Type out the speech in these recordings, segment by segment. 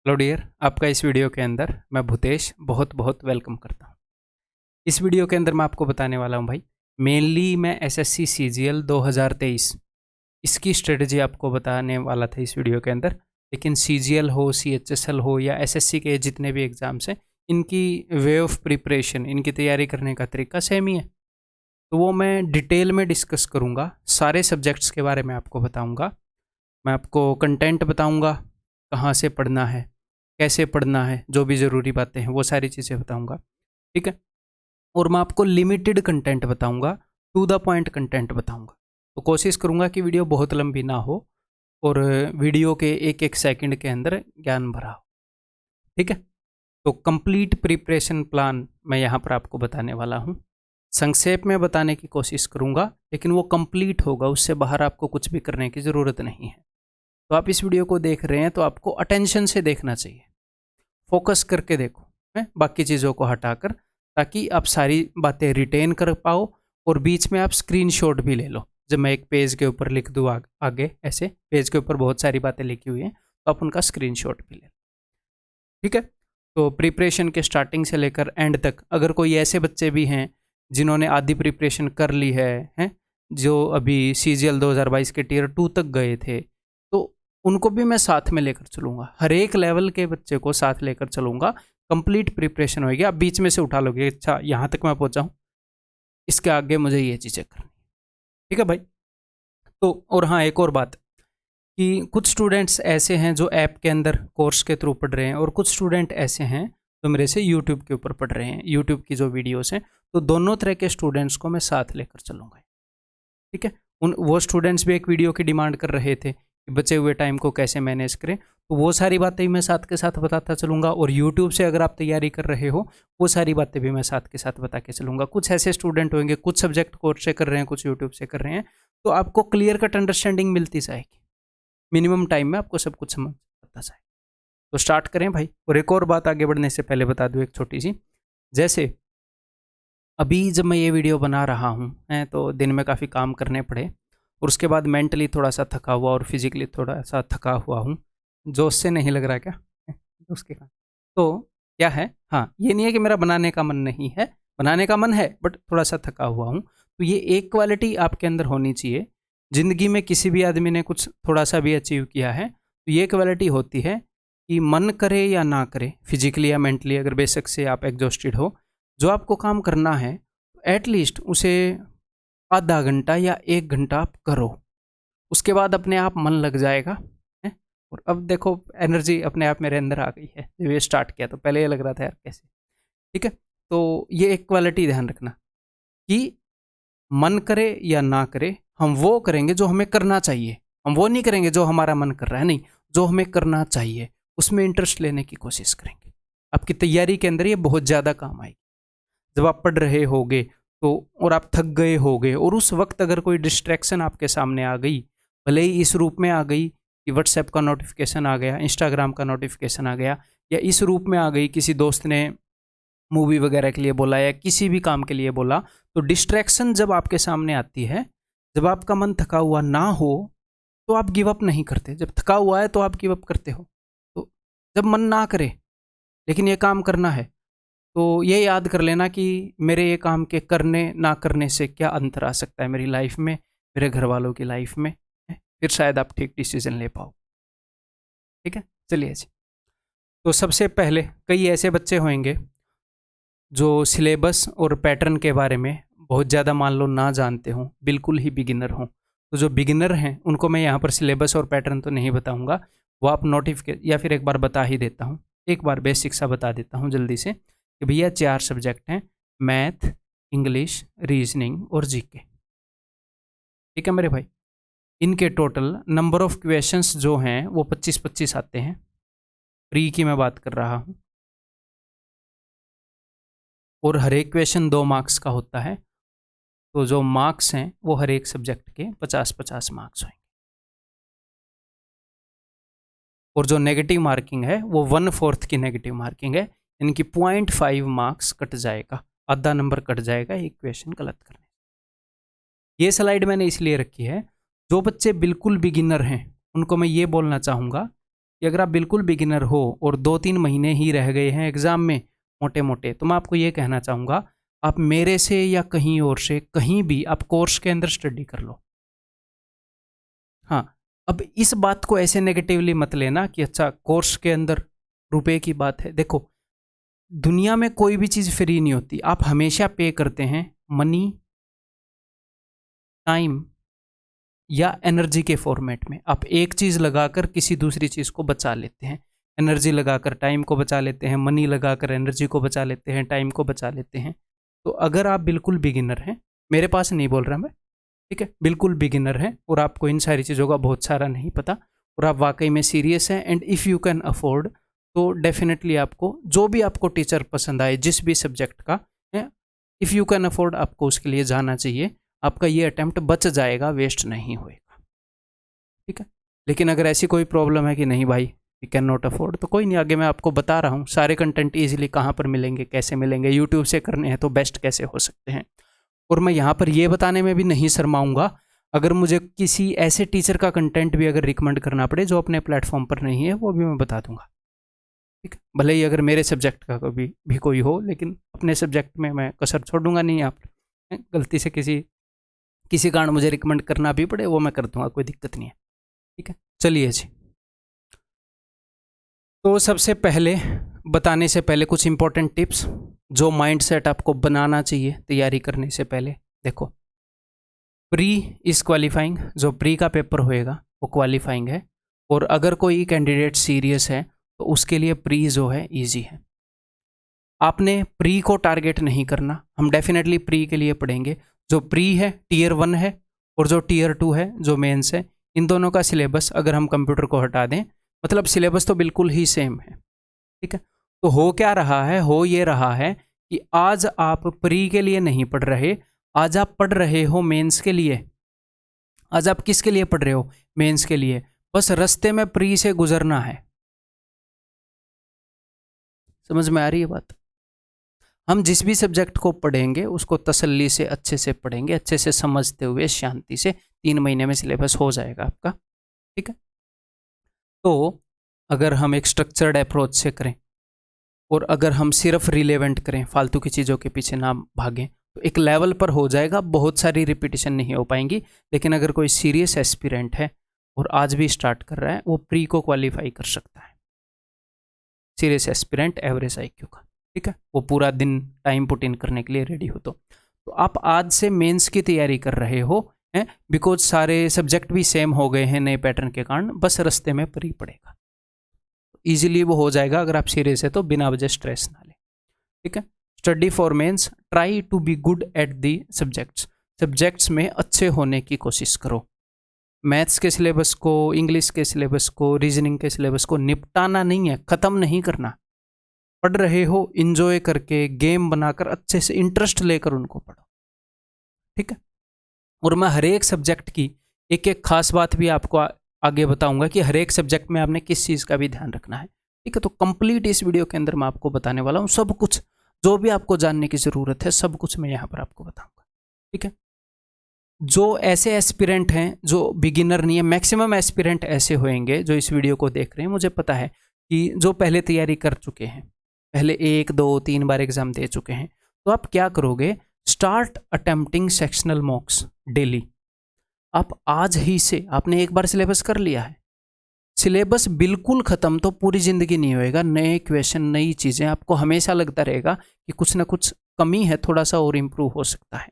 Hello dear, आपका इस video के अंदर मैं भूतेश बहुत बहुत वेलकम करता हूँ। इस वीडियो के अंदर मैं आपको बताने वाला हूँ भाई, मेनली मैं एसएससी सीजीएल 2023 इसकी स्ट्रेटजी आपको बताने वाला था इस वीडियो के अंदर। लेकिन सीजीएल हो, सीएचएसएल हो या एसएससी के जितने भी एग्ज़ाम्स हैं, इनकी वे ऑफ प्रिपरेशन, इनकी तैयारी करने का तरीका सेम ही है। तो वो मैं डिटेल में डिस्कस करूँगा, सारे सब्जेक्ट्स के बारे में आपको बताऊँगा। मैं आपको कंटेंट बताऊँगा, कहाँ से पढ़ना है, कैसे पढ़ना है, जो भी ज़रूरी बातें हैं वो सारी चीज़ें बताऊँगा, ठीक है? और मैं आपको लिमिटेड कंटेंट बताऊँगा, टू द पॉइंट कंटेंट बताऊँगा। तो कोशिश करूँगा कि वीडियो बहुत लंबी ना हो और वीडियो के एक एक सेकंड के अंदर ज्ञान भरा हो, ठीक है? तो कंप्लीट प्रिपरेशन प्लान मैं यहाँ पर आपको बताने वाला हूँ। संक्षेप में बताने की कोशिश करूँगा, लेकिन वो कंप्लीट होगा, उससे बाहर आपको कुछ भी करने की ज़रूरत नहीं है। तो आप इस वीडियो को देख रहे हैं तो आपको अटेंशन से देखना चाहिए, फोकस करके देखो है, बाकी चीज़ों को हटाकर, ताकि आप सारी बातें रिटेन कर पाओ और बीच में आप स्क्रीनशॉट भी ले लो। जब मैं एक पेज के ऊपर लिख दूँ आगे ऐसे पेज के ऊपर बहुत सारी बातें लिखी हुई हैं, तो आप उनका स्क्रीनशॉट भी ले लो, ठीक है? तो प्रिपरेशन के स्टार्टिंग से लेकर एंड तक, अगर कोई ऐसे बच्चे भी हैं जिन्होंने आधी प्रिपरेशन कर ली है, हैं जो अभी सीजीएल 2022 के टियर 2 तक गए थे, तो उनको भी मैं साथ में लेकर चलूँगा। हर एक लेवल के बच्चे को साथ लेकर चलूँगा। कंप्लीट प्रिपरेशन होगी। आप बीच में से उठा लोगे, अच्छा यहाँ तक मैं पहुँचा हूँ, इसके आगे मुझे ये चीज़ें करनी, ठीक है भाई? तो और हाँ, एक और बात कि कुछ स्टूडेंट्स ऐसे हैं जो ऐप के अंदर कोर्स के थ्रू पढ़ रहे हैं और कुछ स्टूडेंट ऐसे हैं जो मेरे से यूट्यूब के ऊपर पढ़ रहे हैं, यूट्यूब की जो वीडियोस हैं। तो दोनों तरह के स्टूडेंट्स को मैं साथ लेकर चलूँगा, ठीक है? उन वो स्टूडेंट्स भी एक वीडियो की डिमांड कर रहे थे कि बचे हुए टाइम को कैसे मैनेज करें, तो वो सारी बातें भी मैं साथ के साथ बताता चलूँगा। और यूट्यूब से अगर आप तैयारी कर रहे हो, वो सारी बातें भी मैं साथ के साथ बता के चलूँगा। कुछ ऐसे स्टूडेंट होंगे, कुछ सब्जेक्ट कोर्स से कर रहे हैं, कुछ यूट्यूब से कर रहे हैं, तो आपको क्लियर कट अंडरस्टैंडिंग मिलती जाएगी। मिनिमम टाइम में आपको सब कुछ समझ आता जाए। तो स्टार्ट करें भाई। और एक और बात आगे बढ़ने से पहले बता दूँ, एक छोटी सी, जैसे अभी जब मैं ये वीडियो बना रहा हूँ हैं, तो दिन में काफ़ी काम करने पड़े और उसके बाद मेंटली थोड़ा सा थका हुआ और फिजिकली थोड़ा सा थका हुआ हूँ। जोश से नहीं लग रहा क्या? उसके कारण तो क्या है, हाँ, ये नहीं है कि मेरा बनाने का मन नहीं है, बनाने का मन है, बट थोड़ा सा थका हुआ हूँ। तो ये एक क्वालिटी आपके अंदर होनी चाहिए। ज़िंदगी में किसी भी आदमी ने कुछ थोड़ा सा भी अचीव किया है, तो ये क्वालिटी होती है कि मन करे या ना करे, फिजिकली या मेंटली, अगर बेशक से आप एग्जॉस्टेड हो, जो आपको काम करना है एटलीस्ट उसे आधा घंटा या 1 घंटा आप करो। उसके बाद अपने आप मन लग जाएगा, है? और अब देखो एनर्जी अपने आप मेरे अंदर आ गई है। जब ये स्टार्ट किया तो पहले ये लग रहा था यार कैसे, ठीक है? तो ये एक क्वालिटी ध्यान रखना कि मन करे या ना करे, हम वो करेंगे जो हमें करना चाहिए। हम वो नहीं करेंगे जो हमारा मन कर रहा है, नहीं, जो हमें करना चाहिए उसमें इंटरेस्ट लेने की कोशिश करेंगे। आपकी तैयारी के अंदर ये बहुत ज़्यादा काम आएगी। जब आप पढ़ रहे होगे तो, और आप थक गए होगे और उस वक्त अगर कोई डिस्ट्रैक्शन आपके सामने आ गई, भले ही इस रूप में आ गई कि व्हाट्सएप का नोटिफिकेशन आ गया, इंस्टाग्राम का नोटिफिकेशन आ गया, या इस रूप में आ गई किसी दोस्त ने मूवी वगैरह के लिए बोला या किसी भी काम के लिए बोला, तो डिस्ट्रैक्शन जब आपके सामने आती है, जब आपका मन थका हुआ ना हो, तो आप गिव अप नहीं करते। जब थका हुआ है तो आप गिव अप करते हो। तो जब मन ना करे लेकिन ये काम करना है, तो ये याद कर लेना कि मेरे ये काम के करने ना करने से क्या अंतर आ सकता है मेरी लाइफ में, मेरे घर वालों की लाइफ में, है? फिर शायद आप ठीक डिसीजन ले पाओ, ठीक है? चलिए जी। तो सबसे पहले कई ऐसे बच्चे होंगे जो सिलेबस और पैटर्न के बारे में बहुत ज़्यादा मान लो ना जानते हों, बिल्कुल ही बिगिनर हों। तो जो बिगिनर हैं उनको मैं यहाँ पर सिलेबस और पैटर्न तो नहीं बताऊँगा, वो आप नोटिफिके या फिर एक बार बता ही देता हूँ। एक बार बेसिक सा बता देता हूँ जल्दी से कि भैया 4 सब्जेक्ट हैं, मैथ, इंग्लिश, रीजनिंग और जीके, ठीक है मेरे भाई? इनके टोटल नंबर ऑफ क्वेश्चंस जो हैं वो 25-25 आते हैं। प्री की मैं बात कर रहा हूँ। और हर एक क्वेश्चन 2 मार्क्स का होता है। तो जो मार्क्स हैं वो हर एक सब्जेक्ट के 50-50 मार्क्स होंगे। और जो नेगेटिव मार्किंग है वो 1/4 की नेगेटिव मार्किंग है, इनकी 0.5 मार्क्स कट जाएगा, आधा नंबर कट जाएगा एक क्वेश्चन गलत करने। ये स्लाइड मैंने इसलिए रखी है, जो बच्चे बिल्कुल बिगिनर हैं उनको मैं ये बोलना चाहूँगा कि अगर आप बिल्कुल बिगिनर हो और 2-3 महीने ही रह गए हैं एग्ज़ाम में मोटे मोटे, तो मैं आपको ये कहना चाहूँगा आप मेरे से या कहीं और से कहीं भी आप कोर्स के अंदर स्टडी कर लो। हाँ, अब इस बात को ऐसे नेगेटिवली मत लेना कि अच्छा कोर्स के अंदर रुपए की बात है। देखो, दुनिया में कोई भी चीज़ फ्री नहीं होती। आप हमेशा पे करते हैं मनी, टाइम या एनर्जी के फॉर्मेट में। आप एक चीज़ लगाकर किसी दूसरी चीज़ को बचा लेते हैं। एनर्जी लगाकर टाइम को बचा लेते हैं, मनी लगाकर एनर्जी को बचा लेते हैं, टाइम को बचा लेते हैं। तो अगर आप बिल्कुल बिगिनर हैं, मेरे पास नहीं बोल रहा मैं, ठीक है, बिल्कुल बिगिनर हैं और आपको इन सारी चीज़ों का बहुत सारा नहीं पता और आप वाकई में सीरियस हैं and if you can afford, तो डेफिनेटली आपको जो भी आपको टीचर पसंद आए जिस भी सब्जेक्ट का है, इफ़ यू कैन अफोर्ड, आपको उसके लिए जाना चाहिए। आपका ये अटेम्प्ट बच जाएगा, वेस्ट नहीं होएगा, ठीक है। लेकिन अगर ऐसी कोई प्रॉब्लम है कि नहीं भाई वी कैन नॉट अफोर्ड, तो कोई नहीं, आगे मैं आपको बता रहा हूँ सारे कंटेंट ईजिली कहाँ पर मिलेंगे, कैसे मिलेंगे। यूट्यूब से करने हैं तो बेस्ट कैसे हो सकते हैं। और मैं यहाँ पर ये बताने में भी नहीं शर्माऊँगा, अगर मुझे किसी ऐसे टीचर का कंटेंट भी अगर रिकमेंड करना पड़े जो अपने प्लेटफॉर्म पर नहीं है, वो भी मैं बता दूंगा, ठीक है। भले ही अगर मेरे सब्जेक्ट का कभी भी कोई हो, लेकिन अपने सब्जेक्ट में मैं कसर छोड़ूंगा नहीं। आप गलती से किसी कारण मुझे रिकमेंड करना भी पड़े, वो मैं कर दूंगा, कोई दिक्कत नहीं है, ठीक है। चलिए जी, तो सबसे पहले बताने से पहले कुछ इंपॉर्टेंट टिप्स जो माइंडसेट आपको बनाना चाहिए तैयारी करने से पहले। देखो, प्री इज क्वालिफाइंग, जो प्री का पेपर होएगा वो क्वालिफाइंग है, और अगर कोई कैंडिडेट सीरियस है तो उसके लिए प्री जो है ईजी है। आपने प्री को टारगेट नहीं करना, हम डेफिनेटली प्री के लिए पढ़ेंगे। जो प्री है टीयर 1 है और जो टीयर 2 है जो मेंस है, इन दोनों का सिलेबस अगर हम कंप्यूटर को हटा दें, मतलब सिलेबस तो बिल्कुल ही सेम है, ठीक है। तो हो क्या रहा है, हो ये रहा है कि आज आप प्री के लिए नहीं पढ़ रहे, आज आप पढ़ रहे हो मेंस के लिए। आज आप किसके लिए पढ़ रहे हो? मेंस के लिए। बस रास्ते में प्री से गुजरना है। समझ में आ रही है बात? हम जिस भी सब्जेक्ट को पढ़ेंगे उसको तसल्ली से अच्छे से पढ़ेंगे, अच्छे से समझते हुए शांति से। 3 महीने में सिलेबस हो जाएगा आपका, ठीक है। तो अगर हम एक स्ट्रक्चर्ड अप्रोच से करें और अगर हम सिर्फ रिलेवेंट करें, फालतू की चीज़ों के पीछे ना भागें, तो एक लेवल पर हो जाएगा। बहुत सारी रिपीटिशन नहीं हो पाएंगी। लेकिन अगर कोई सीरियस एस्पिरेंट है और आज भी स्टार्ट कर रहा है, वो प्री को क्वालिफाई कर सकता है। सीरियस एस्पिरेंट एवरेज IQ का, ठीक है, वो पूरा दिन टाइम पुट इन करने के लिए रेडी हो। तो आप आज से मेंस की तैयारी कर रहे हो हैं, बिकॉज सारे सब्जेक्ट भी सेम हो गए हैं नए पैटर्न के कारण, बस रास्ते में प्री पड़ेगा, इजीली वो हो जाएगा। अगर आप सीरियस है तो बिना वजह स्ट्रेस ना लें, ठीक है। Study for mains, try to be good at the subjects में अच्छे होने की कोशिश करो। मैथ्स के सिलेबस को, इंग्लिश के सिलेबस को, रीजनिंग के सिलेबस को निपटाना नहीं है, ख़त्म नहीं करना। पढ़ रहे हो इंजॉय करके, गेम बनाकर, अच्छे से इंटरेस्ट लेकर उनको पढ़ो, ठीक है। और मैं हर एक सब्जेक्ट की एक एक खास बात भी आपको आगे बताऊंगा कि हर एक सब्जेक्ट में आपने किस चीज़ का भी ध्यान रखना है, ठीक है। तो कंप्लीट इस वीडियो के अंदर मैं आपको बताने वाला हूँ सब कुछ, जो भी आपको जानने की ज़रूरत है सब कुछ मैं यहाँ पर आपको बताऊँगा, ठीक है। जो ऐसे एस्पिरेंट हैं जो बिगिनर नहीं है, मैक्सिमम एस्पिरेंट ऐसे होंगे जो इस वीडियो को देख रहे हैं, मुझे पता है कि जो पहले तैयारी कर चुके हैं, पहले 1, 2, 3 बार एग्जाम दे चुके हैं। तो आप क्या करोगे? Start attempting sectional मॉक्स daily. आप आज ही से, आपने एक बार सिलेबस कर लिया है, सिलेबस बिल्कुल ख़त्म तो पूरी ज़िंदगी नहीं होएगा। नए क्वेश्चन, नई चीज़ें, आपको हमेशा लगता रहेगा कि कुछ ना कुछ कमी है, थोड़ा सा और इम्प्रूव हो सकता है।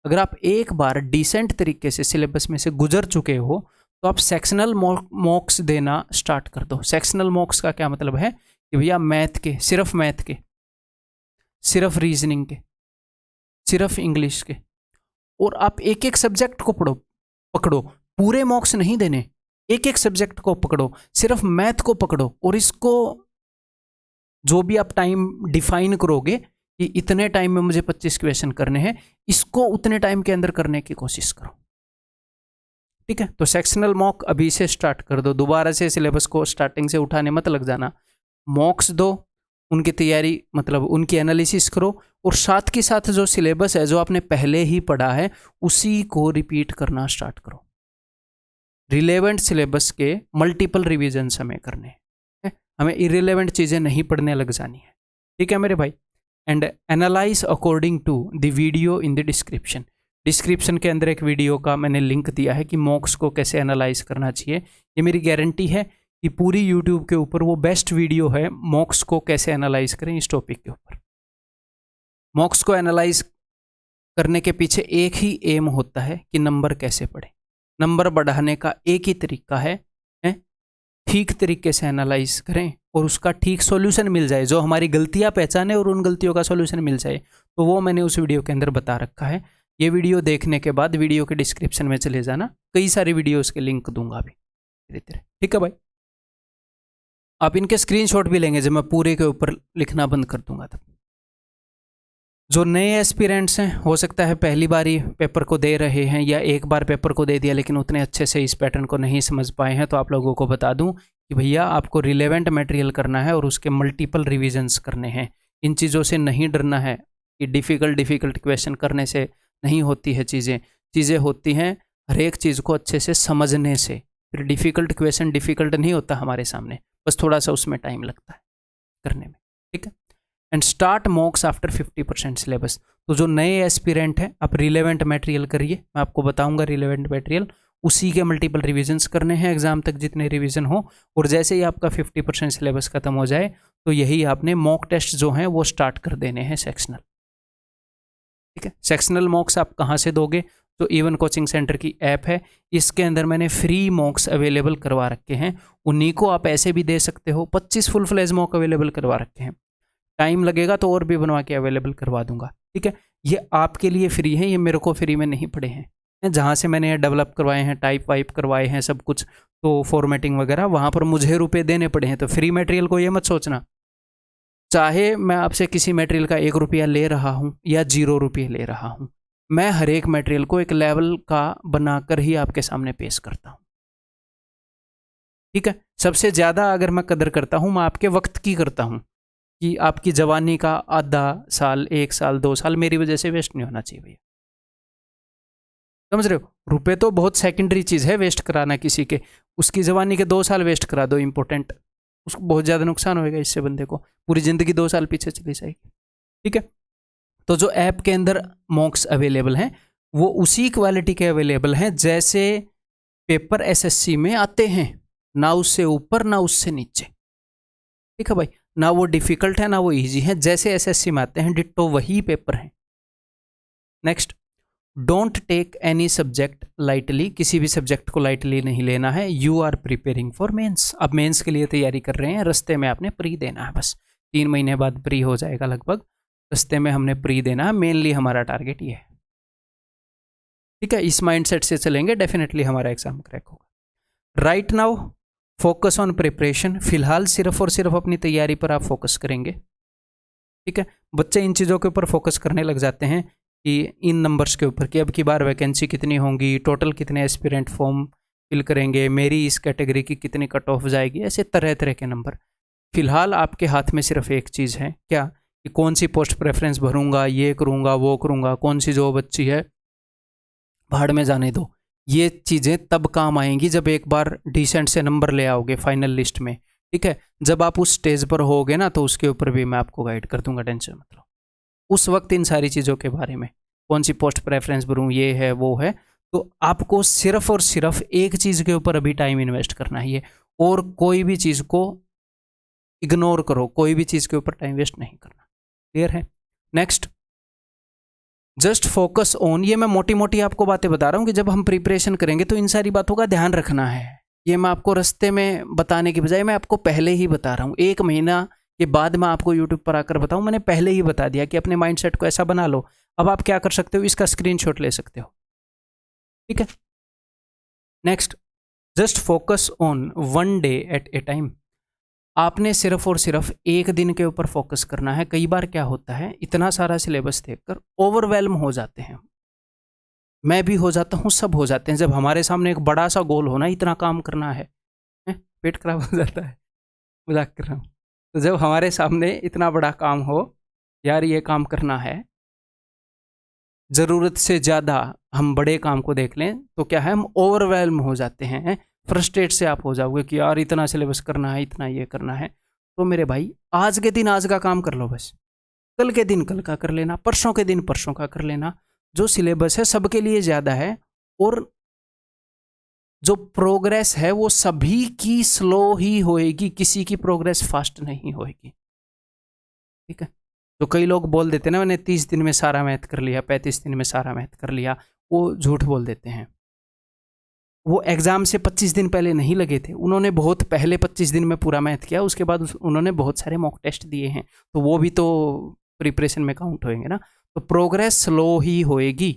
अगर आप एक बार डिसेंट तरीके से सिलेबस में से गुजर चुके हो तो आप सेक्शनल मॉक्स देना स्टार्ट कर दो। सेक्शनल मॉक्स का क्या मतलब है कि भैया मैथ के, सिर्फ मैथ के, सिर्फ रीजनिंग के, सिर्फ इंग्लिश के, और आप एक एक सब्जेक्ट को पकड़ो। पूरे मॉक्स नहीं देने, एक एक सब्जेक्ट को पकड़ो, सिर्फ मैथ को पकड़ो, और इसको जो भी आप टाइम डिफाइन करोगे कि इतने टाइम में मुझे 25 क्वेश्चन करने हैं, इसको उतने टाइम के अंदर करने की कोशिश करो, ठीक है। तो सेक्शनल मॉक अभी से स्टार्ट कर दो, दोबारा से सिलेबस को स्टार्टिंग से उठाने मत लग जाना। मॉक्स दो, उनकी तैयारी, मतलब उनकी एनालिसिस करो, और साथ के साथ जो सिलेबस है जो आपने पहले ही पढ़ा है उसी को रिपीट करना स्टार्ट करो। रिलेवेंट सिलेबस के मल्टीपल रिविजन हमें करने हैं, हमें इरिलेवेंट चीज़ें नहीं पढ़ने लग जानी है, ठीक है मेरे भाई। And analyse according to the video in the description. Description के अंदर एक वीडियो का मैंने लिंक दिया है कि मॉक्स को कैसे एनालाइज करना चाहिए। ये मेरी गारंटी है कि पूरी यूट्यूब के ऊपर वो बेस्ट वीडियो है, मॉक्स को कैसे एनालाइज करें इस टॉपिक के ऊपर। मॉक्स को एनालाइज करने के पीछे एक ही एम होता है कि नंबर कैसे पढ़े। नंबर बढ़ाने का एक ही तरीका है, ठीक तरीके से एनालाइज करें और उसका ठीक सॉल्यूशन मिल जाए, जो हमारी गलतियां पहचाने और उन गलतियों का सॉल्यूशन मिल जाए। तो वो मैंने उस वीडियो के अंदर बता रखा है। ये वीडियो देखने के बाद वीडियो के डिस्क्रिप्शन में चले जाना, कई सारी वीडियोस के लिंक दूंगा अभी धीरे धीरे, ठीक है भाई। आप इनके स्क्रीनशॉट भी लेंगे जब मैं पूरे के ऊपर लिखना बंद कर दूंगा तब। जो नए एस्पिरेंट्स हैं, हो सकता है पहली बार ही पेपर को दे रहे हैं या एक बार पेपर को दे दिया लेकिन उतने अच्छे से इस पैटर्न को नहीं समझ पाए हैं, तो आप लोगों को बता दूं कि भैया आपको रिलेवेंट मटेरियल करना है और उसके मल्टीपल रिविजन्स करने हैं। इन चीज़ों से नहीं डरना है कि डिफ़िकल्ट क्वेश्चन करने से नहीं होती है चीज़ें होती हैं हर एक चीज़ को अच्छे से समझने से। फिर डिफ़िकल्ट क्वेश्चन डिफ़िकल्ट नहीं होता हमारे सामने, बस थोड़ा सा उसमें टाइम लगता है करने में, ठीक है। And start मॉक्स after 50% syllabus. तो जो नए एस्पिरेंट हैं, आप रिलेवेंट मटेरियल करिए, मैं आपको बताऊंगा रिलेवेंट मटेरियल, उसी के मल्टीपल रिविजन्स करने हैं एग्जाम तक जितने रिवीजन हो। और जैसे ही आपका 50% सिलेबस खत्म हो जाए तो यही आपने मॉक टेस्ट जो हैं वो स्टार्ट कर देने हैं सेक्शनल, ठीक है। सेक्शनल मॉक्स आप कहाँ से दोगे? तो इवन कोचिंग सेंटर की ऐप है, इसके अंदर मैंने फ्री मॉक्स अवेलेबल करवा रखे हैं। उन्हीं को आप ऐसे भी दे सकते हो। 25 फुल फ्लेज मॉक अवेलेबल करवा रखे हैं। टाइम लगेगा तो और भी बनवा के अवेलेबल करवा दूंगा, ठीक है। ये आपके लिए फ्री है, ये मेरे को फ्री में नहीं पड़े हैं। जहाँ से मैंने डेवलप करवाए हैं, टाइप वाइप करवाए हैं सब कुछ, तो फॉर्मेटिंग वगैरह वहाँ पर मुझे रुपए देने पड़े हैं। तो फ्री मटेरियल को ये मत सोचना, चाहे मैं आपसे किसी मटेरियल का 1 रुपया ले रहा हूँ या 0 रुपये ले रहा हूँ, मैं हर एक मटेरियल को एक लेवल का बनाकर ही आपके सामने पेश करता हूँ, ठीक है। सबसे ज़्यादा अगर मैं कदर करता हूँ, मैं आपके वक्त की करता हूँ कि आपकी जवानी का आधा साल, 1 साल, 2 साल मेरी वजह से वेस्ट नहीं होना चाहिए भैया, समझ रहे हो। रुपए तो बहुत सेकेंडरी चीज़ है वेस्ट कराना किसी के, उसकी जवानी के 2 साल वेस्ट करा दो इम्पोर्टेंट, उसको बहुत ज़्यादा नुकसान होएगा, इससे बंदे को पूरी ज़िंदगी 2 साल पीछे चली जाएगी, ठीक है। तो जो ऐप के अंदर मॉक्स अवेलेबल हैं वो उसी क्वालिटी के अवेलेबल हैं जैसे पेपर एसएससी में आते हैं, ना उससे ऊपर ना उससे नीचे, ठीक है भाई। ना वो डिफिकल्ट है ना वो इजी है, जैसे एसएससी में आते हैं डिट्टो वही पेपर हैं। Next, don't take any subject lightly. किसी भी सब्जेक्ट को लाइटली नहीं लेना है। You are preparing for mains. अब मेंस के लिए तैयारी कर रहे हैं, रस्ते में आपने प्री देना है, बस 3 महीने बाद प्री हो जाएगा लगभग, रस्ते में हमने प्री देना है। मेनली हमारा टारगेट ये है, ठीक है। इस माइंडसेट से चलेंगे डेफिनेटली हमारा एग्जाम क्रैक होगा। Right now focus on preparation. फिलहाल सिर्फ और सिर्फ अपनी तैयारी पर आप फोकस करेंगे, ठीक है। बच्चे इन चीज़ों के ऊपर फोकस करने लग जाते हैं कि इन नंबर्स के ऊपर कि अब की बार वैकेंसी कितनी होंगी, टोटल कितने एस्पिरेंट फॉर्म फिल करेंगे, मेरी इस कैटेगरी की कितनी कट ऑफ जाएगी, ऐसे तरह तरह के नंबर। फिलहाल आपके हाथ में सिर्फ एक चीज़ है, क्या? कि कौन सी पोस्ट प्रेफरेंस भरूंगा, ये करूंगा वो करूंगा, कौन सी जॉब अच्छी है, भाड़ में जाने दो। ये चीज़ें तब काम आएंगी जब एक बार डिसेंट से नंबर ले आओगे फाइनल लिस्ट में, ठीक है। जब आप उस स्टेज पर होगे ना तो उसके ऊपर भी मैं आपको गाइड कर दूंगा, टेंशन मत लो। उस वक्त इन सारी चीज़ों के बारे में, कौन सी पोस्ट प्रेफरेंस भरूँ, ये है वो है, तो आपको सिर्फ और सिर्फ एक चीज़ के ऊपर अभी टाइम इन्वेस्ट करना है, और कोई भी चीज़ को इग्नोर करो, कोई भी चीज़ के ऊपर टाइम वेस्ट नहीं करना। क्लियर है? Next, just focus on. ये मैं मोटी मोटी आपको बातें बता रहा हूँ कि जब हम प्रिपरेशन करेंगे तो इन सारी बातों का ध्यान रखना है। ये मैं आपको रास्ते में बताने के बजाय मैं आपको पहले ही बता रहा हूँ। 1 महीना के बाद मैं आपको यूट्यूब पर आकर बताऊँ, मैंने पहले ही बता दिया कि अपने माइंडसेट को ऐसा बना लो। अब आप क्या कर सकते हो, इसका स्क्रीनशॉट ले सकते हो, ठीक है। Next, just focus on 1 day at A time. आपने सिर्फ और सिर्फ एक दिन के ऊपर फोकस करना है। कई बार क्या होता है, इतना सारा सिलेबस देखकर ओवरवेल्म हो जाते हैं, मैं भी हो जाता हूँ, सब हो जाते हैं। जब हमारे सामने एक बड़ा सा गोल होना, इतना काम करना है, पेट खराब हो जाता है, मजाक कर रहा हूँ। तो जब हमारे सामने इतना बड़ा काम हो, यार ये काम करना है, ज़रूरत से ज़्यादा हम बड़े काम को देख लें तो क्या है, हम ओवरवेल्म हो जाते हैं, फ्रस्ट्रेट से आप हो जाओगे कि यार इतना सिलेबस करना है, इतना ये करना है। तो मेरे भाई आज के दिन आज का काम कर लो बस, कल के दिन कल का कर लेना, परसों के दिन परसों का कर लेना। जो सिलेबस है सबके लिए ज़्यादा है और जो प्रोग्रेस है वो सभी की स्लो ही होएगी, किसी की प्रोग्रेस फास्ट नहीं होएगी। ठीक है, तो कई लोग बोल देते हैं ना मैंने 30 दिन में सारा मैथ कर लिया, 35 दिन में सारा मैथ कर लिया, वो झूठ बोल देते हैं। वो एग्ज़ाम से 25 दिन पहले नहीं लगे थे, उन्होंने बहुत पहले 25 दिन में पूरा मैथ किया, उसके बाद उन्होंने बहुत सारे मॉक टेस्ट दिए हैं, तो वो भी तो प्रिपरेशन में काउंट होएंगे ना। तो प्रोग्रेस स्लो ही होएगी,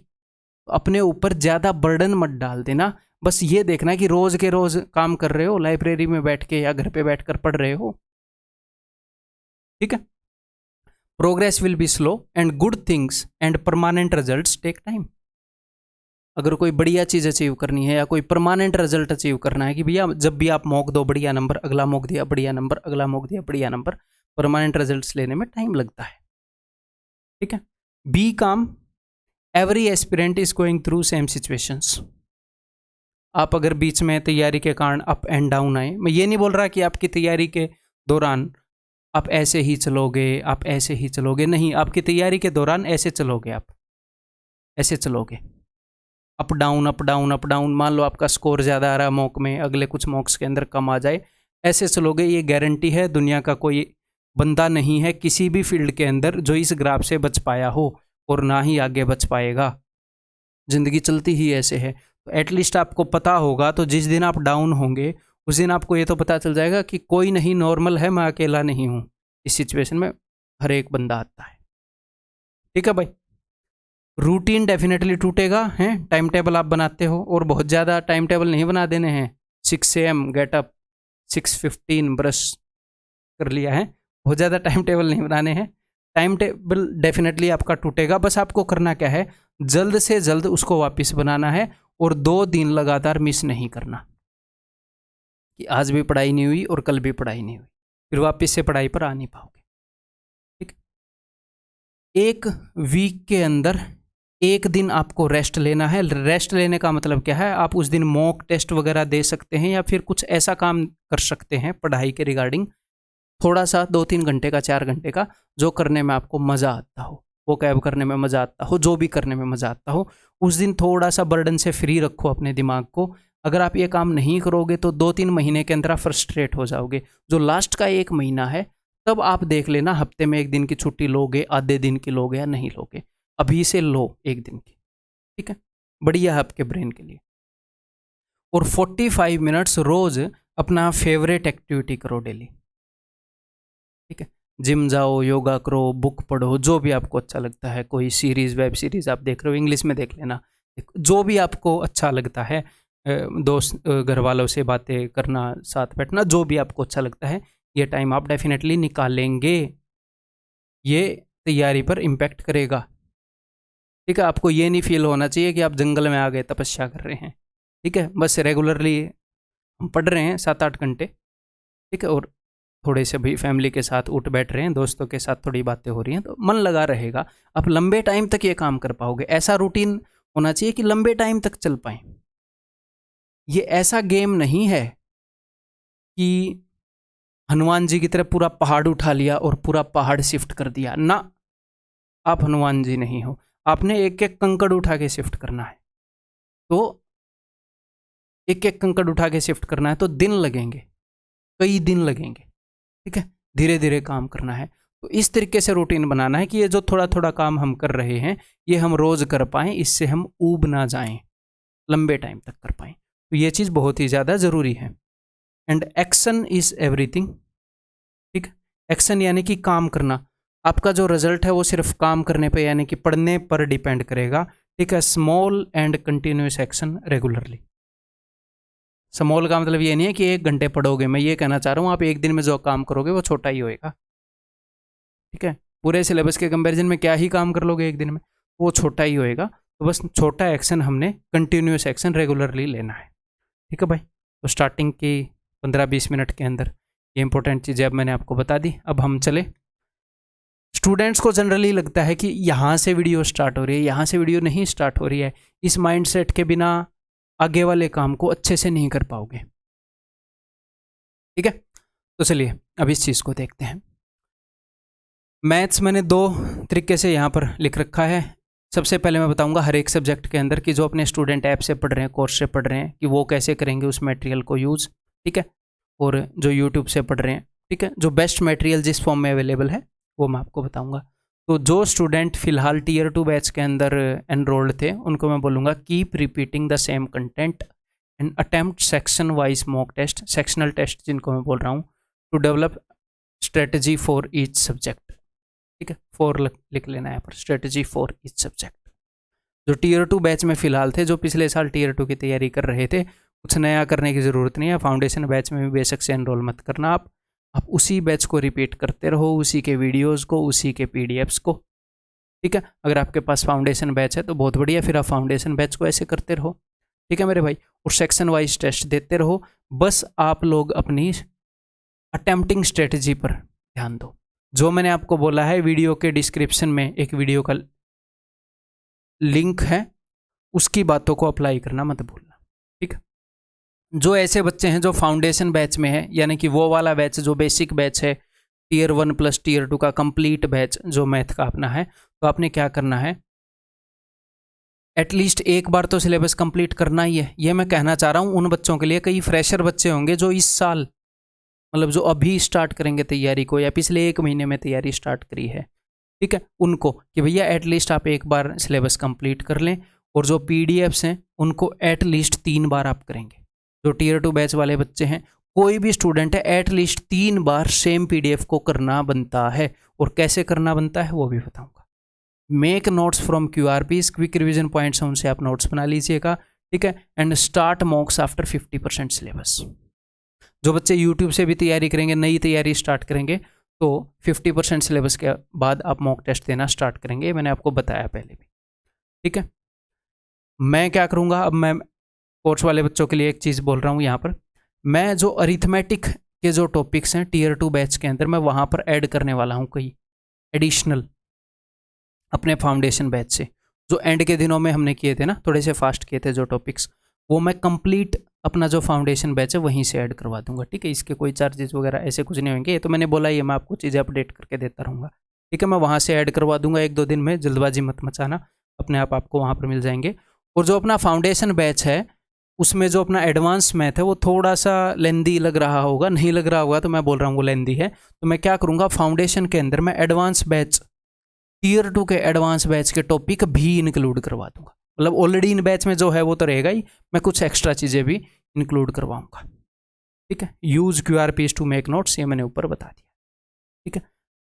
तो अपने ऊपर ज़्यादा बर्डन मत डाल देना। बस ये देखना कि रोज़ के रोज़ काम कर रहे हो, लाइब्रेरी में बैठ के या घर पे बैठ कर पढ़ रहे हो। ठीक है, progress will be slow and good things and permanent results take time. अगर कोई बढ़िया चीज़ अचीव करनी है या कोई परमानेंट रिजल्ट अचीव करना है कि भैया जब भी आप मॉक दो बढ़िया नंबर, अगला मॉक दिया बढ़िया नंबर, अगला मॉक दिया बढ़िया नंबर, परमानेंट रिजल्ट्स लेने में टाइम लगता है। ठीक है, बी काम, every aspirant is going through same situations. आप अगर बीच में तैयारी के कारण अप एंड डाउन आए, मैं ये नहीं बोल रहा कि आपकी तैयारी के दौरान आप ऐसे ही चलोगे, आप ऐसे ही चलोगे, नहीं, आपकी तैयारी के दौरान ऐसे चलोगे, आप ऐसे चलोगे, up down up down up down. मान लो आपका स्कोर ज़्यादा आ रहा है मॉक में, अगले कुछ मॉक्स के अंदर कम आ जाए, ऐसे चलोगे। ये गारंटी है, दुनिया का कोई बंदा नहीं है किसी भी फील्ड के अंदर जो इस ग्राफ से बच पाया हो और ना ही आगे बच पाएगा। ज़िंदगी चलती ही ऐसे है। तो एटलीस्ट आपको पता होगा, तो जिस दिन आप डाउन होंगे उस दिन आपको ये तो पता चल जाएगा कि कोई नहीं नॉर्मल है, मैं अकेला नहीं हूँ, इस सिचुएशन में हर एक बंदा आता है। ठीक है भाई, रूटीन डेफिनेटली टूटेगा, हैं टाइम टेबल आप बनाते हो और बहुत ज़्यादा टाइम टेबल नहीं बना देने हैं। 6 AM गेट अप, 6:15 ब्रश कर लिया है, बहुत ज़्यादा टाइम टेबल नहीं बनाने हैं। टाइम टेबल डेफिनेटली आपका टूटेगा, बस आपको करना क्या है, जल्द से जल्द उसको वापस बनाना है और 2 दिन लगातार मिस नहीं करना कि आज भी पढ़ाई नहीं हुई और कल भी पढ़ाई नहीं हुई, फिर वापस से पढ़ाई पर आ नहीं पाओगे। ठीक, एक वीक के अंदर एक दिन आपको रेस्ट लेना है। रेस्ट लेने का मतलब क्या है, आप उस दिन मॉक टेस्ट वगैरह दे सकते हैं या फिर कुछ ऐसा काम कर सकते हैं पढ़ाई के रिगार्डिंग, थोड़ा सा 2-3 घंटे का, 4 घंटे का, जो करने में आपको मज़ा आता हो, वो कैब करने में मज़ा आता हो, जो भी करने में मज़ा आता हो। उस दिन थोड़ा सा बर्डन से फ्री रखो अपने दिमाग को। अगर आप ये काम नहीं करोगे तो 2-3 महीने के अंदर आप फ्रस्ट्रेट हो जाओगे। जो लास्ट का 1 महीना है तब आप देख लेना, हफ्ते में 1 दिन की छुट्टी लोगे, आधे दिन की लोगे या नहीं लोगे, अभी से लो 1 दिन की। ठीक है, बढ़िया है आपके ब्रेन के लिए। और 45 मिनट्स रोज़ अपना फेवरेट एक्टिविटी करो डेली। ठीक है, जिम जाओ, योगा करो, बुक पढ़ो, जो भी आपको अच्छा लगता है। कोई सीरीज़, वेब सीरीज़ आप देख रहे हो, इंग्लिश में देख लेना, जो भी आपको अच्छा लगता है। दोस्त, घर वालों से बातें करना, साथ बैठना, जो भी आपको अच्छा लगता है, ये टाइम आप डेफिनेटली निकालेंगे, ये तैयारी पर इम्पैक्ट करेगा। ठीक है, आपको ये नहीं फील होना चाहिए कि आप जंगल में आ गए तपस्या कर रहे हैं। ठीक है, बस रेगुलरली हम पढ़ रहे हैं 7-8 घंटे। ठीक है, और थोड़े से भी फैमिली के साथ उठ बैठ रहे हैं, दोस्तों के साथ थोड़ी बातें हो रही हैं, तो मन लगा रहेगा, आप लंबे टाइम तक ये काम कर पाओगे। ऐसा रूटीन होना चाहिए कि लंबे टाइम तक चल पाए। ये ऐसा गेम नहीं है कि हनुमान जी की तरह पूरा पहाड़ उठा लिया और पूरा पहाड़ शिफ्ट कर दिया ना। आप हनुमान जी नहीं हो, आपने एक एक कंकड़ उठा के शिफ्ट करना है। तो एक एक कंकड़ उठा के शिफ्ट करना है तो दिन लगेंगे, कई दिन लगेंगे। ठीक है, धीरे धीरे काम करना है। तो इस तरीके से रूटीन बनाना है कि ये जो थोड़ा थोड़ा काम हम कर रहे हैं ये हम रोज़ कर पाएँ, इससे हम ऊब ना जाएं, लंबे टाइम तक कर पाएँ। तो ये चीज़ बहुत ही ज़्यादा ज़रूरी है। And action is everything. ठीक, एक्शन यानी कि काम करना। आपका जो रिजल्ट है वो सिर्फ काम करने पे यानी कि पढ़ने पर डिपेंड करेगा। ठीक है, small and continuous action regularly. Small का मतलब ये नहीं है कि 1 घंटे पढ़ोगे, मैं ये कहना चाह रहा हूँ आप 1 दिन में जो काम करोगे वो छोटा ही होएगा। ठीक है, पूरे सिलेबस के कंपैरिजन में क्या ही काम कर लोगे 1 दिन में, वो छोटा ही होएगा। तो बस छोटा एक्शन हमने कंटिन्यूस एक्शन रेगुलरली लेना है। ठीक है भाई, तो स्टार्टिंग की 15-20 मिनट के अंदर ये इंपॉर्टेंट चीज़ें अब मैंने आपको बता दी। अब हम चले, स्टूडेंट्स को जनरली लगता है कि यहाँ से वीडियो स्टार्ट हो रही है, यहाँ से वीडियो नहीं स्टार्ट हो रही है। इस माइंडसेट के बिना आगे वाले काम को अच्छे से नहीं कर पाओगे। ठीक है, तो चलिए अब इस चीज़ को देखते हैं। मैथ्स मैंने दो तरीके से यहाँ पर लिख रखा है। सबसे पहले मैं बताऊंगा हर एक सब्जेक्ट के अंदर कि जो अपने स्टूडेंट ऐप से पढ़ रहे हैं, कोर्स से पढ़ रहे हैं, कि वो कैसे करेंगे उस मटेरियल को यूज़, ठीक है। और जो यूट्यूब से पढ़ रहे हैं, ठीक है, जो बेस्ट मटेरियल जिस फॉर्म में अवेलेबल है वो मैं आपको बताऊंगा। तो जो स्टूडेंट फिलहाल टीयर 2 बैच के अंदर एनरोल्ड थे उनको मैं बोलूँगा keep repeating the same content and attempt section wise mock test, sectional test जिनको मैं बोल रहा हूँ, to develop strategy for each subject, ठीक है। फॉर लिख लेना है यहाँ पर, स्ट्रेटजी फॉर ईच सब्जेक्ट। जो टीयर 2 बैच में फिलहाल थे, जो पिछले साल टीयर 2 की तैयारी कर रहे थे, कुछ नया करने की ज़रूरत नहीं है। फाउंडेशन बैच में भी बेशक से एनरोल मत करना आप उसी बैच को रिपीट करते रहो, उसी के वीडियोज़ को, उसी के पीडीएफ्स को, ठीक है। अगर आपके पास फाउंडेशन बैच है तो बहुत बढ़िया, फिर आप फाउंडेशन बैच को ऐसे करते रहो, ठीक है मेरे भाई। और सेक्शन वाइज टेस्ट देते रहो। बस आप लोग अपनी अटेम्प्टिंग स्ट्रेटजी पर ध्यान दो। जो मैंने आपको बोला है, वीडियो के डिस्क्रिप्शन में एक वीडियो का लिंक है, उसकी बातों को अप्लाई करना मत भूलना, ठीक है। जो ऐसे बच्चे हैं जो फाउंडेशन बैच में है, यानी कि वो वाला बैच जो बेसिक बैच है, टीयर 1 प्लस टीयर 2 का कंप्लीट बैच जो मैथ का अपना है, तो आपने क्या करना है, एटलीस्ट एक बार तो सिलेबस कंप्लीट करना ही है। ये मैं कहना चाह रहा हूँ उन बच्चों के लिए, कई फ्रेशर बच्चे होंगे जो इस साल, मतलब जो अभी स्टार्ट करेंगे तैयारी को, या पिछले 1 महीने में तैयारी स्टार्ट करी है, ठीक है, उनको कि भैया एटलीस्ट आप एक बार सिलेबस कंप्लीट कर लें। और जो पीडीएफ्स हैं उनको एटलीस्ट 3 बार आप करेंगे। जो टीयर 2 बैच वाले बच्चे हैं, कोई भी स्टूडेंट है, एटलीस्ट 3 बार सेम पीडीएफ को करना बनता है। और कैसे करना बनता है वो भी बताऊंगा। Make notes from QRPs, quick revision points, उनसे आप नोट्स बना लीजिएगा, ठीक है। And start मॉक्स after 50% syllabus. जो बच्चे यूट्यूब से भी तैयारी करेंगे, नई तैयारी स्टार्ट करेंगे, तो 50% सिलेबस के बाद आप मॉक टेस्ट देना स्टार्ट करेंगे। मैंने आपको बताया पहले भी, ठीक है। मैं क्या करूँगा, अब मैं कोर्स वाले बच्चों के लिए एक चीज़ बोल रहा हूँ यहाँ पर। मैं जो अरिथमेटिक के जो टॉपिक्स हैं टीयर 2 बैच के अंदर, मैं वहाँ पर ऐड करने वाला हूँ कई एडिशनल अपने फाउंडेशन बैच से। जो एंड के दिनों में हमने किए थे ना, थोड़े से फास्ट किए थे जो टॉपिक्स, वो मैं कंप्लीट अपना जो फाउंडेशन बैच है वहीं से ऐड करवा दूंगा, ठीक है। इसके कोई चार्जेस वगैरह ऐसे कुछ नहीं होंगे। ये तो मैंने बोला, ये मैं आपको चीज़ें अपडेट करके देता रहूँगा, ठीक है। मैं वहाँ से ऐड करवा दूंगा 1-2 दिन में, जल्दबाजी मत मचाना, अपने आप आपको वहाँ पर मिल जाएंगे। और जो अपना फाउंडेशन बैच है, उसमें जो अपना एडवांस मैथ है वो थोड़ा सा लेंदी लग रहा होगा, नहीं लग रहा होगा तो मैं बोल रहा हूँ वो लेंदी है। तो मैं क्या करूँगा, फाउंडेशन के अंदर मैं एडवांस बैच, टीयर 2 के एडवांस बैच के टॉपिक भी इंक्लूड करवा दूंगा। मतलब ऑलरेडी इन बैच में जो है वो तो रहेगा ही, मैं कुछ एक्स्ट्रा चीज़ें भी इंक्लूड करवाऊंगा, ठीक है। Use QRPs to make notes, ये मैंने ऊपर बता दिया, ठीक है।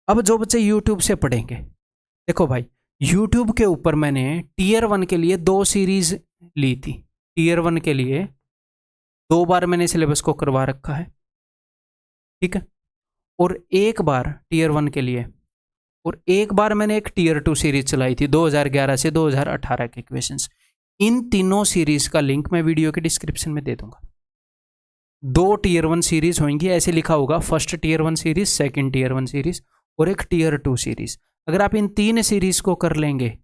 अब जो बच्चे यूट्यूब से पढ़ेंगे, देखो भाई, यूट्यूब के ऊपर मैंने टीयर 1 के लिए 2 सीरीज ली थी। टीयर 1 के लिए 2 बार मैंने सिलेबस को करवा रखा है, ठीक है। और एक बार टीयर 1 के लिए, और एक बार मैंने एक टीयर 2 सीरीज चलाई थी 2011 से 2018 के क्वेश्चंस। इन तीनों सीरीज का लिंक मैं वीडियो के डिस्क्रिप्शन में दे दूंगा। 2 टीयर 1 सीरीज होंगी, ऐसे लिखा होगा, first tier 1 series, second tier 1 series और एक टीयर 2 सीरीज। अगर आप इन 3 सीरीज को कर लेंगे,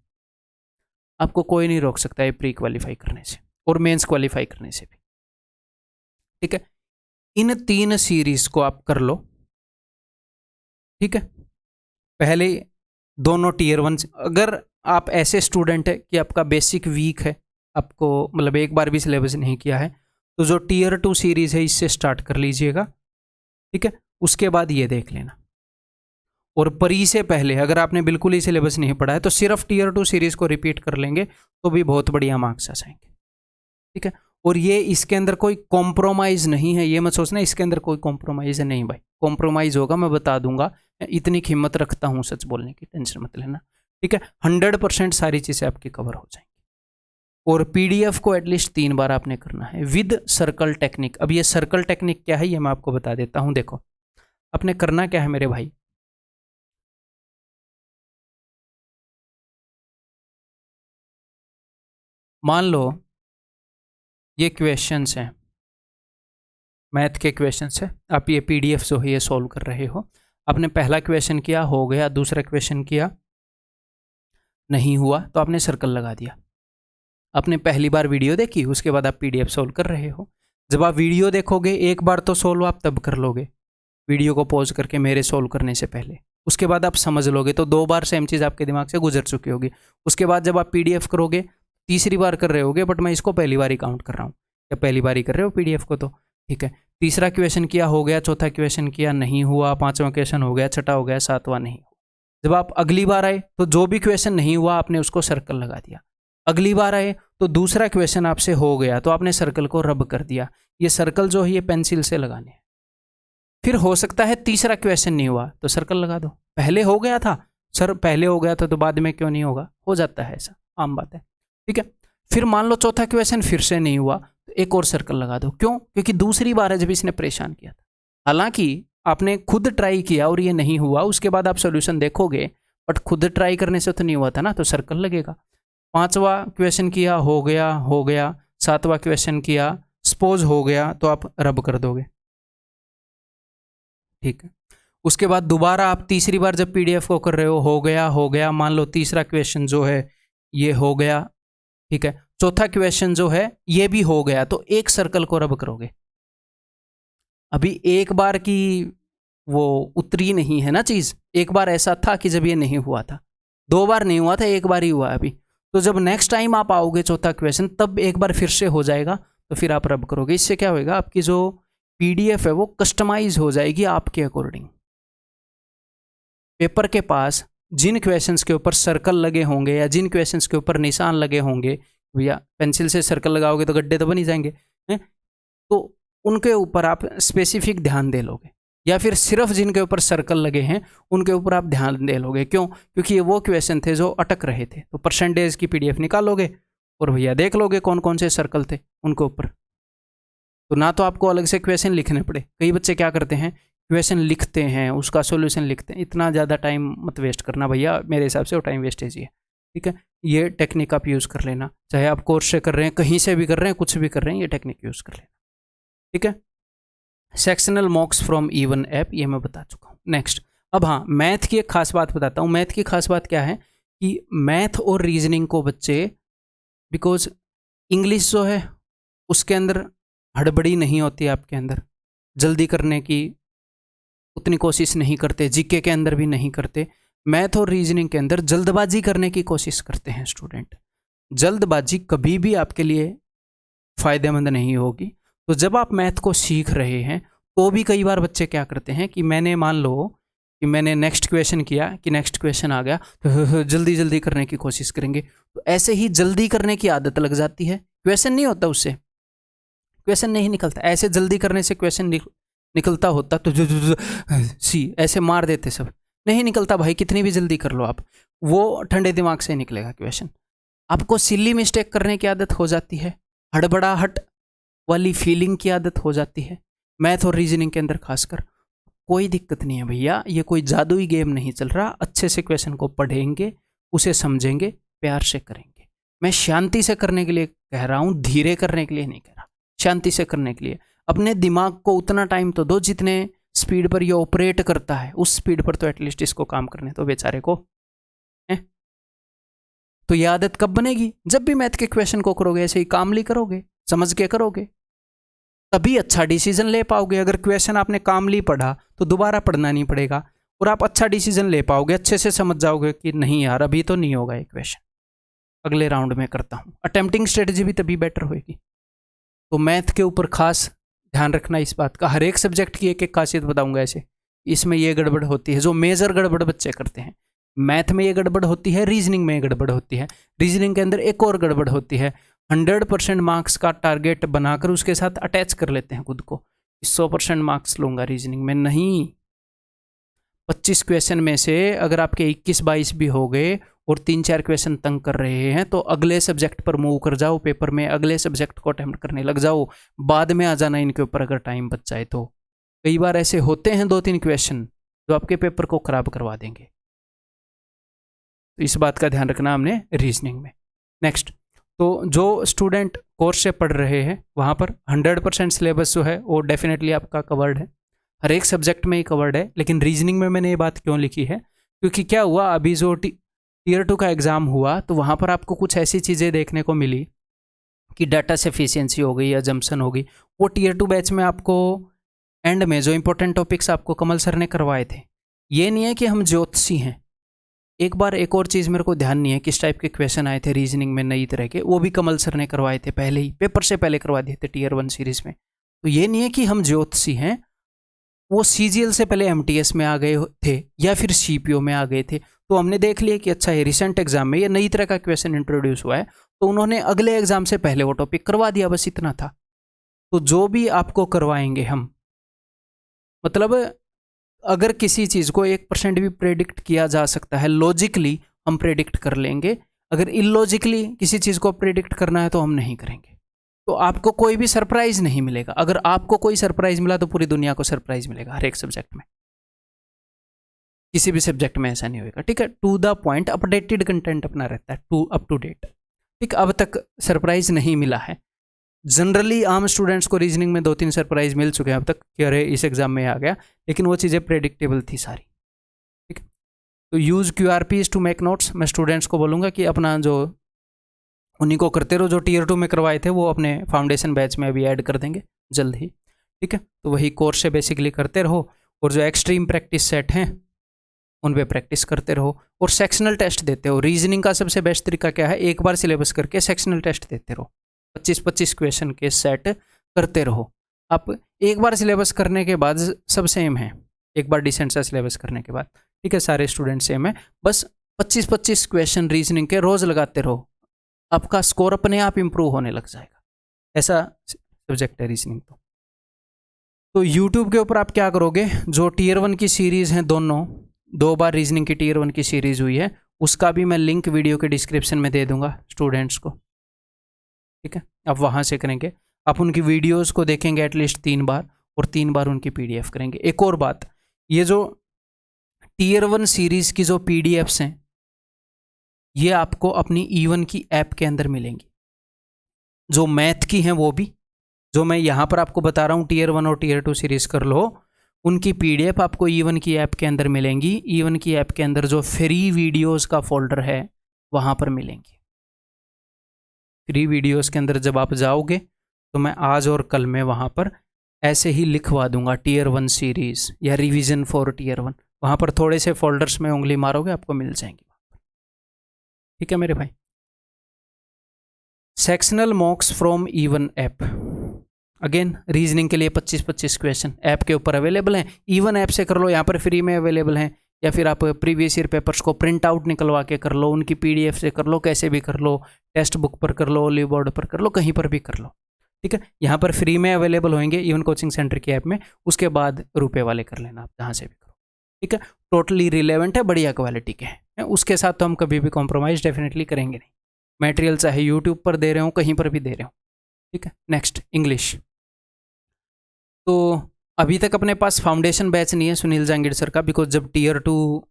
आपको कोई नहीं रोक सकता है प्री क्वालिफाई करने से और मेंस क्वालिफाई करने से भी, ठीक है। इन 3 सीरीज को आप कर लो, ठीक है। पहले दोनों टीयर 1, अगर आप ऐसे स्टूडेंट है कि आपका बेसिक वीक है, आपको मतलब एक बार भी सिलेबस नहीं किया है, तो जो टीयर 2 सीरीज है इससे स्टार्ट कर लीजिएगा, ठीक है। उसके बाद ये देख लेना। और परी से पहले अगर आपने बिल्कुल ही सिलेबस नहीं पढ़ा है तो सिर्फ टीयर 2 सीरीज को रिपीट कर लेंगे तो भी बहुत बढ़िया मार्क्स आ जाएंगे, ठीक है। और ये इसके अंदर कोई कॉम्प्रोमाइज़ नहीं है, ये मत सोचना इसके अंदर कोई कॉम्प्रोमाइज़ है, नहीं भाई। कॉम्प्रोमाइज़ होगा मैं बता दूंगा, इतनी हिम्मत रखता हूँ सच बोलने की, टेंशन मत लेना, ठीक है। 100% सारी चीज़ें आपकी कवर हो जाएंगी। और पीडीएफ को एटलीस्ट 3 बार आपने करना है विद सर्कल टेक्निक। अब ये सर्कल टेक्निक क्या है ये मैं आपको बता देता हूँ। देखो, आपने करना क्या है मेरे भाई, मान लो ये क्वेश्चंस हैं, मैथ के क्वेश्चंस है, आप ये पीडीएफ जो है ये सॉल्व कर रहे हो। आपने पहला क्वेश्चन किया, हो गया। दूसरा क्वेश्चन किया, नहीं हुआ, तो आपने सर्कल लगा दिया। आपने पहली बार वीडियो देखी, उसके बाद आप पीडीएफ सॉल्व कर रहे हो। जब आप वीडियो देखोगे एक बार तो सॉल्व आप तब कर लोगे, वीडियो को पॉज करके मेरे सॉल्व करने से पहले। उसके बाद आप समझ लोगे तो 2 बार सेम चीज़ आपके दिमाग से गुजर चुकी होगी। उसके बाद जब आप PDF करोगे, तीसरी बार कर रहे होगे, बट मैं इसको पहली बार ही काउंट कर रहा हूँ, या पहली बार ही कर रहे हो PDF को, तो ठीक है। तीसरा क्वेश्चन किया, हो गया। चौथा क्वेश्चन किया, नहीं हुआ। पांचवा क्वेश्चन हो गया, छठा हो गया, सातवां नहीं हुआ। जब आप अगली बार आए तो जो भी क्वेश्चन नहीं हुआ आपने उसको सर्कल लगा दिया। अगली बार आए तो दूसरा क्वेश्चन आपसे हो गया तो आपने सर्कल को रब कर दिया। ये सर्कल जो है ये पेंसिल से लगाने हैं। फिर हो सकता है तीसरा क्वेश्चन नहीं हुआ तो सर्कल लगा दो। पहले हो गया था सर, पहले हो गया था तो बाद में क्यों नहीं होगा, हो जाता है, ऐसा आम बात है, ठीक है। फिर मान लो चौथा क्वेश्चन फिर से नहीं हुआ तो एक और सर्कल लगा दो। क्यों? क्योंकि दूसरी बार है जब इसने परेशान किया था। हालांकि आपने खुद ट्राई किया और ये नहीं हुआ, उसके बाद आप सॉल्यूशन देखोगे, बट खुद ट्राई करने से तो नहीं हुआ था ना, तो सर्कल लगेगा। पांचवा क्वेश्चन किया, हो गया, हो गया। सातवां क्वेश्चन किया, सपोज हो गया, तो आप रब कर दोगे, ठीक है। उसके बाद दोबारा आप तीसरी बार जब PDF को कर रहे हो गया, हो गया। मान लो तीसरा क्वेश्चन जो है ये हो गया, ठीक है। चौथा क्वेश्चन जो है ये भी हो गया, तो एक सर्कल को रब करोगे। अभी एक बार की वो उतरी नहीं है ना चीज। एक बार ऐसा था कि जब ये नहीं हुआ था, 2 बार नहीं हुआ था, एक बार ही हुआ अभी। तो जब नेक्स्ट टाइम आप आओगे चौथा क्वेश्चन, तब एक बार फिर से हो जाएगा, तो फिर आप रब करोगे। इससे क्या होगा, आपकी जो PDF है वो कस्टमाइज हो जाएगी आपके अकॉर्डिंग। पेपर के पास जिन क्वेश्चंस के ऊपर सर्कल लगे होंगे या जिन क्वेश्चंस के ऊपर निशान लगे होंगे, भैया पेंसिल से सर्कल लगाओगे तो गड्ढे तो बन ही जाएंगे, हैं? तो उनके ऊपर आप स्पेसिफिक ध्यान दे लोगे, या फिर सिर्फ जिनके ऊपर सर्कल लगे हैं उनके ऊपर आप ध्यान दे लोगे। क्यों? क्योंकि ये वो क्वेश्चन थे जो अटक रहे थे। तो परसेंटेज की PDF निकालोगे और भैया देख लोगे कौन कौन से सर्कल थे उनके ऊपर। तो ना तो आपको अलग से क्वेश्चन लिखने पड़े। कई बच्चे क्या करते हैं, क्वेश्चन लिखते हैं, उसका सॉल्यूशन लिखते हैं। इतना ज़्यादा टाइम मत वेस्ट करना भैया, मेरे हिसाब से वो टाइम वेस्टेज ही है, ठीक है। ये टेक्निक आप यूज़ कर लेना, चाहे आप कोर्स से कर रहे हैं, कहीं से भी कर रहे हैं, कुछ भी कर रहे हैं, ये टेक्निक यूज़ कर लेना, ठीक है। सेक्शनल मॉक्स फ्रॉम E1 ऐप, ये मैं बता चुका हूँ। नेक्स्ट, अब हाँ, मैथ की एक खास बात बताता हूँ। मैथ की खास बात क्या है कि मैथ और रीजनिंग को बच्चे, बिकॉज इंग्लिश जो है उसके अंदर हड़बड़ी नहीं होती, आपके अंदर जल्दी करने की उतनी कोशिश नहीं करते, GK के अंदर भी नहीं करते। मैथ और रीजनिंग के अंदर जल्दबाजी करने की कोशिश करते हैं स्टूडेंट। जल्दबाजी कभी भी आपके लिए फ़ायदेमंद नहीं होगी। तो जब आप मैथ को सीख रहे हैं तो भी कई बार बच्चे क्या करते हैं कि मैंने, मान लो कि मैंने नेक्स्ट क्वेश्चन किया कि नेक्स्ट क्वेश्चन आ गया, तो जल्दी जल्दी करने की कोशिश करेंगे। तो ऐसे ही जल्दी करने की आदत लग जाती है। क्वेश्चन नहीं होता, उससे क्वेश्चन नहीं निकलता। ऐसे जल्दी करने से क्वेश्चन निकलता होता तो सी ऐसे मार देते सब। नहीं निकलता भाई, कितनी भी जल्दी कर लो आप, वो ठंडे दिमाग से निकलेगा क्वेश्चन। आपको सिली मिस्टेक करने की आदत हो जाती है, हड़बड़ाहट वाली फीलिंग की आदत हो जाती है मैथ और रीजनिंग के अंदर खासकर। कोई दिक्कत नहीं है भैया, ये कोई जादुई गेम नहीं चल रहा। अच्छे से क्वेश्चन को पढ़ेंगे, उसे समझेंगे, प्यार से करेंगे। मैं शांति से करने के लिए कह रहा हूँ, धीरे करने के लिए नहीं कह रहा, शांति से करने के लिए। अपने दिमाग को उतना टाइम तो दो जितने स्पीड पर ये ऑपरेट करता है, उस स्पीड पर तो एटलीस्ट इसको काम करने दो बेचारे को, है? तो ये आदत कब बनेगी? जब भी मैथ के क्वेश्चन को करोगे ऐसे ही कामली करोगे, समझ के करोगे, तभी अच्छा डिसीजन ले पाओगे। अगर क्वेश्चन आपने कामली पढ़ा तो दोबारा पढ़ना नहीं पड़ेगा और आप अच्छा डिसीजन ले पाओगे, अच्छे से समझ जाओगे कि नहीं यार अभी तो नहीं होगा ये क्वेश्चन, अगले राउंड में करता हूँ। अटेम्प्टिंग स्ट्रेटजी भी तभी बेटर होगी। तो मैथ के ऊपर खास ध्यान रखना इस बात का। हर एक सब्जेक्ट की एक एक खासियत बताऊंगा ऐसे, इसमें ये गड़बड़ होती है, जो मेजर गड़बड़ बच्चे करते हैं। मैथ में ये गड़बड़ होती है, रीजनिंग में ये गड़बड़ होती है, रीजनिंग के अंदर एक और गड़बड़ होती है। 100% मार्क्स का टारगेट बनाकर उसके साथ अटैच कर लेते हैं खुद को, 100% मार्क्स लूंगा रीजनिंग में। नहीं, 25 क्वेश्चन में से अगर आपके 21-22 भी हो गए और 3-4 क्वेश्चन तंग कर रहे हैं तो अगले सब्जेक्ट पर मूव कर जाओ, पेपर में अगले सब्जेक्ट को अटेम्प्ट करने लग जाओ, बाद में आ जाना इनके ऊपर अगर टाइम बच जाए तो। कई बार ऐसे होते हैं 2-3 क्वेश्चन जो आपके पेपर को खराब करवा देंगे, तो इस बात का ध्यान रखना हमने रीजनिंग में। नेक्स्ट, तो जो स्टूडेंट कोर्स से पढ़ रहे हैं वहाँ पर 100% सिलेबस जो है वो डेफिनेटली आपका कवर्ड है, हर एक सब्जेक्ट में ही कवर्ड है। लेकिन रीजनिंग में मैंने ये बात क्यों लिखी है, क्योंकि क्या हुआ, अभी जो टीयर 2 का एग्ज़ाम हुआ तो वहाँ पर आपको कुछ ऐसी चीज़ें देखने को मिली कि डाटा सफिशिएंसी हो गई या जम्पशन हो गई। वो टीयर 2 बैच में आपको एंड में जो इंपॉर्टेंट टॉपिक्स आपको कमल सर ने करवाए थे, ये नहीं है कि हम ज्योतिषी हैं। एक बार एक और चीज़ मेरे को ध्यान नहीं है किस टाइप के क्वेश्चन आए थे रीजनिंग में नई तरह के, वो भी कमल सर ने करवाए थे, पहले ही पेपर से पहले करवा दिए थे टीयर 1 सीरीज में। तो ये नहीं है कि हम ज्योतिषी हैं, वो सीजीएल से पहले एमटीएस में आ गए थे या फिर सीपीओ में आ गए थे। तो हमने देख लिया कि अच्छा ये रिसेंट एग्जाम में ये नई तरह का क्वेश्चन इंट्रोड्यूस हुआ है, तो उन्होंने अगले एग्जाम से पहले वो टॉपिक करवा दिया, बस इतना था। तो जो भी आपको करवाएंगे हम, मतलब अगर किसी चीज़ को 1% भी प्रेडिक्ट किया जा सकता है लॉजिकली, हम प्रेडिक्ट कर लेंगे। अगर इलॉजिकली किसी चीज़ को प्रेडिक्ट करना है तो हम नहीं करेंगे। तो आपको कोई भी सरप्राइज नहीं मिलेगा। अगर आपको कोई सरप्राइज मिला तो पूरी दुनिया को सरप्राइज मिलेगा, हर एक सब्जेक्ट में। किसी भी सब्जेक्ट में ऐसा नहीं होगा, ठीक है। To the point, updated content अपना रहता है, अप टू डेट, ठीक। अब तक सरप्राइज नहीं मिला है। जनरली आम स्टूडेंट्स को रीजनिंग में 2-3 सरप्राइज मिल चुके हैं अब तक कि अरे इस एग्जाम में आ गया, लेकिन वो चीज़ें प्रेडिक्टेबल थी सारी, ठीक। तो use QRPs to make notes. मैं स्टूडेंट्स को बोलूँगा कि अपना जो उन्हीं को करते रहो, जो टीयर 2 में करवाए थे वो अपने फाउंडेशन बैच में अभी ऐड कर देंगे जल्द ही, ठीक है। तो वही कोर्स से बेसिकली करते रहो, और जो एक्सट्रीम प्रैक्टिस सेट हैं उन पे प्रैक्टिस करते रहो, और सेक्शनल टेस्ट देते हो। रीजनिंग का सबसे बेस्ट तरीका क्या है, एक बार सिलेबस करके सेक्शनल टेस्ट देते रहो। 25-25 क्वेश्चन के सेट करते रहो। आप एक बार सिलेबस करने के बाद सब सेम है, एक बार डिसेंट सा सिलेबस करने के बाद, ठीक है, सारे स्टूडेंट सेम है। बस 25-25 क्वेश्चन रीजनिंग के रोज लगाते रहो, आपका स्कोर अपने आप इंप्रूव होने लग जाएगा। ऐसा सब्जेक्ट है रीजनिंग। तो यूट्यूब के ऊपर आप क्या करोगे, जो टीयर 1 की सीरीज़ हैं दोनों, 2 बार रीजनिंग की टीयर 1 की सीरीज़ हुई है, उसका भी मैं लिंक वीडियो के डिस्क्रिप्शन में दे दूंगा स्टूडेंट्स को, ठीक है। आप वहाँ से करेंगे, आप उनकी वीडियोस को देखेंगे एटलीस्ट 3 बार, और 3 बार उनकी PDF करेंगे। एक और बात, ये जो टीयर 1 सीरीज़ की जो PDFs हैं, ये आपको अपनी E1 की ऐप के अंदर मिलेंगी। जो मैथ की हैं वो भी, जो मैं यहाँ पर आपको बता रहा हूँ टीयर 1 और टीयर 2 सीरीज़ कर लो, उनकी PDF आपको E1 की ऐप के अंदर मिलेंगी। E1 की ऐप के अंदर जो फ्री वीडियोस का फोल्डर है वहाँ पर मिलेंगी। फ्री वीडियोस के अंदर जब आप जाओगे तो मैं आज और कल में वहाँ पर ऐसे ही लिखवा दूंगा टीयर 1 सीरीज़ या रिवीजन फॉर टीयर 1। वहाँ पर थोड़े से फोल्डर्स में उंगली मारोगे आपको मिल जाएंगे, ठीक है मेरे भाई। Sectional मॉक्स from E1 app, again reasoning के लिए 25-25 क्वेश्चन ऐप के ऊपर अवेलेबल हैं। E1 ऐप से कर लो, यहाँ पर फ्री में अवेलेबल हैं, या फिर आप प्रीवियस ईयर पेपर्स को प्रिंट आउट निकलवा के कर लो, उनकी PDF से कर लो, कैसे भी कर लो, टेक्स्ट बुक पर कर लो, ओलिव बोर्ड पर कर लो, कहीं पर भी कर लो, ठीक है। यहाँ पर फ्री में अवेलेबल होंगे E1 कोचिंग सेंटर की ऐप में, उसके बाद रुपए वाले कर लेना आप जहाँ से भी करो, ठीक है। टोटली रिलेवेंट है, बढ़िया क्वालिटी के हैं, उसके साथ तो हम कभी भी कॉम्प्रोमाइज़ डेफिनेटली करेंगे नहीं। मटेरियल चाहे यूट्यूब पर दे रहे हो, कहीं पर भी दे रहे हो, ठीक है। Next English. तो अभी तक अपने पास फाउंडेशन बैच नहीं है सुनील जांगीड़ सर का, बिकॉज जब टीयर 2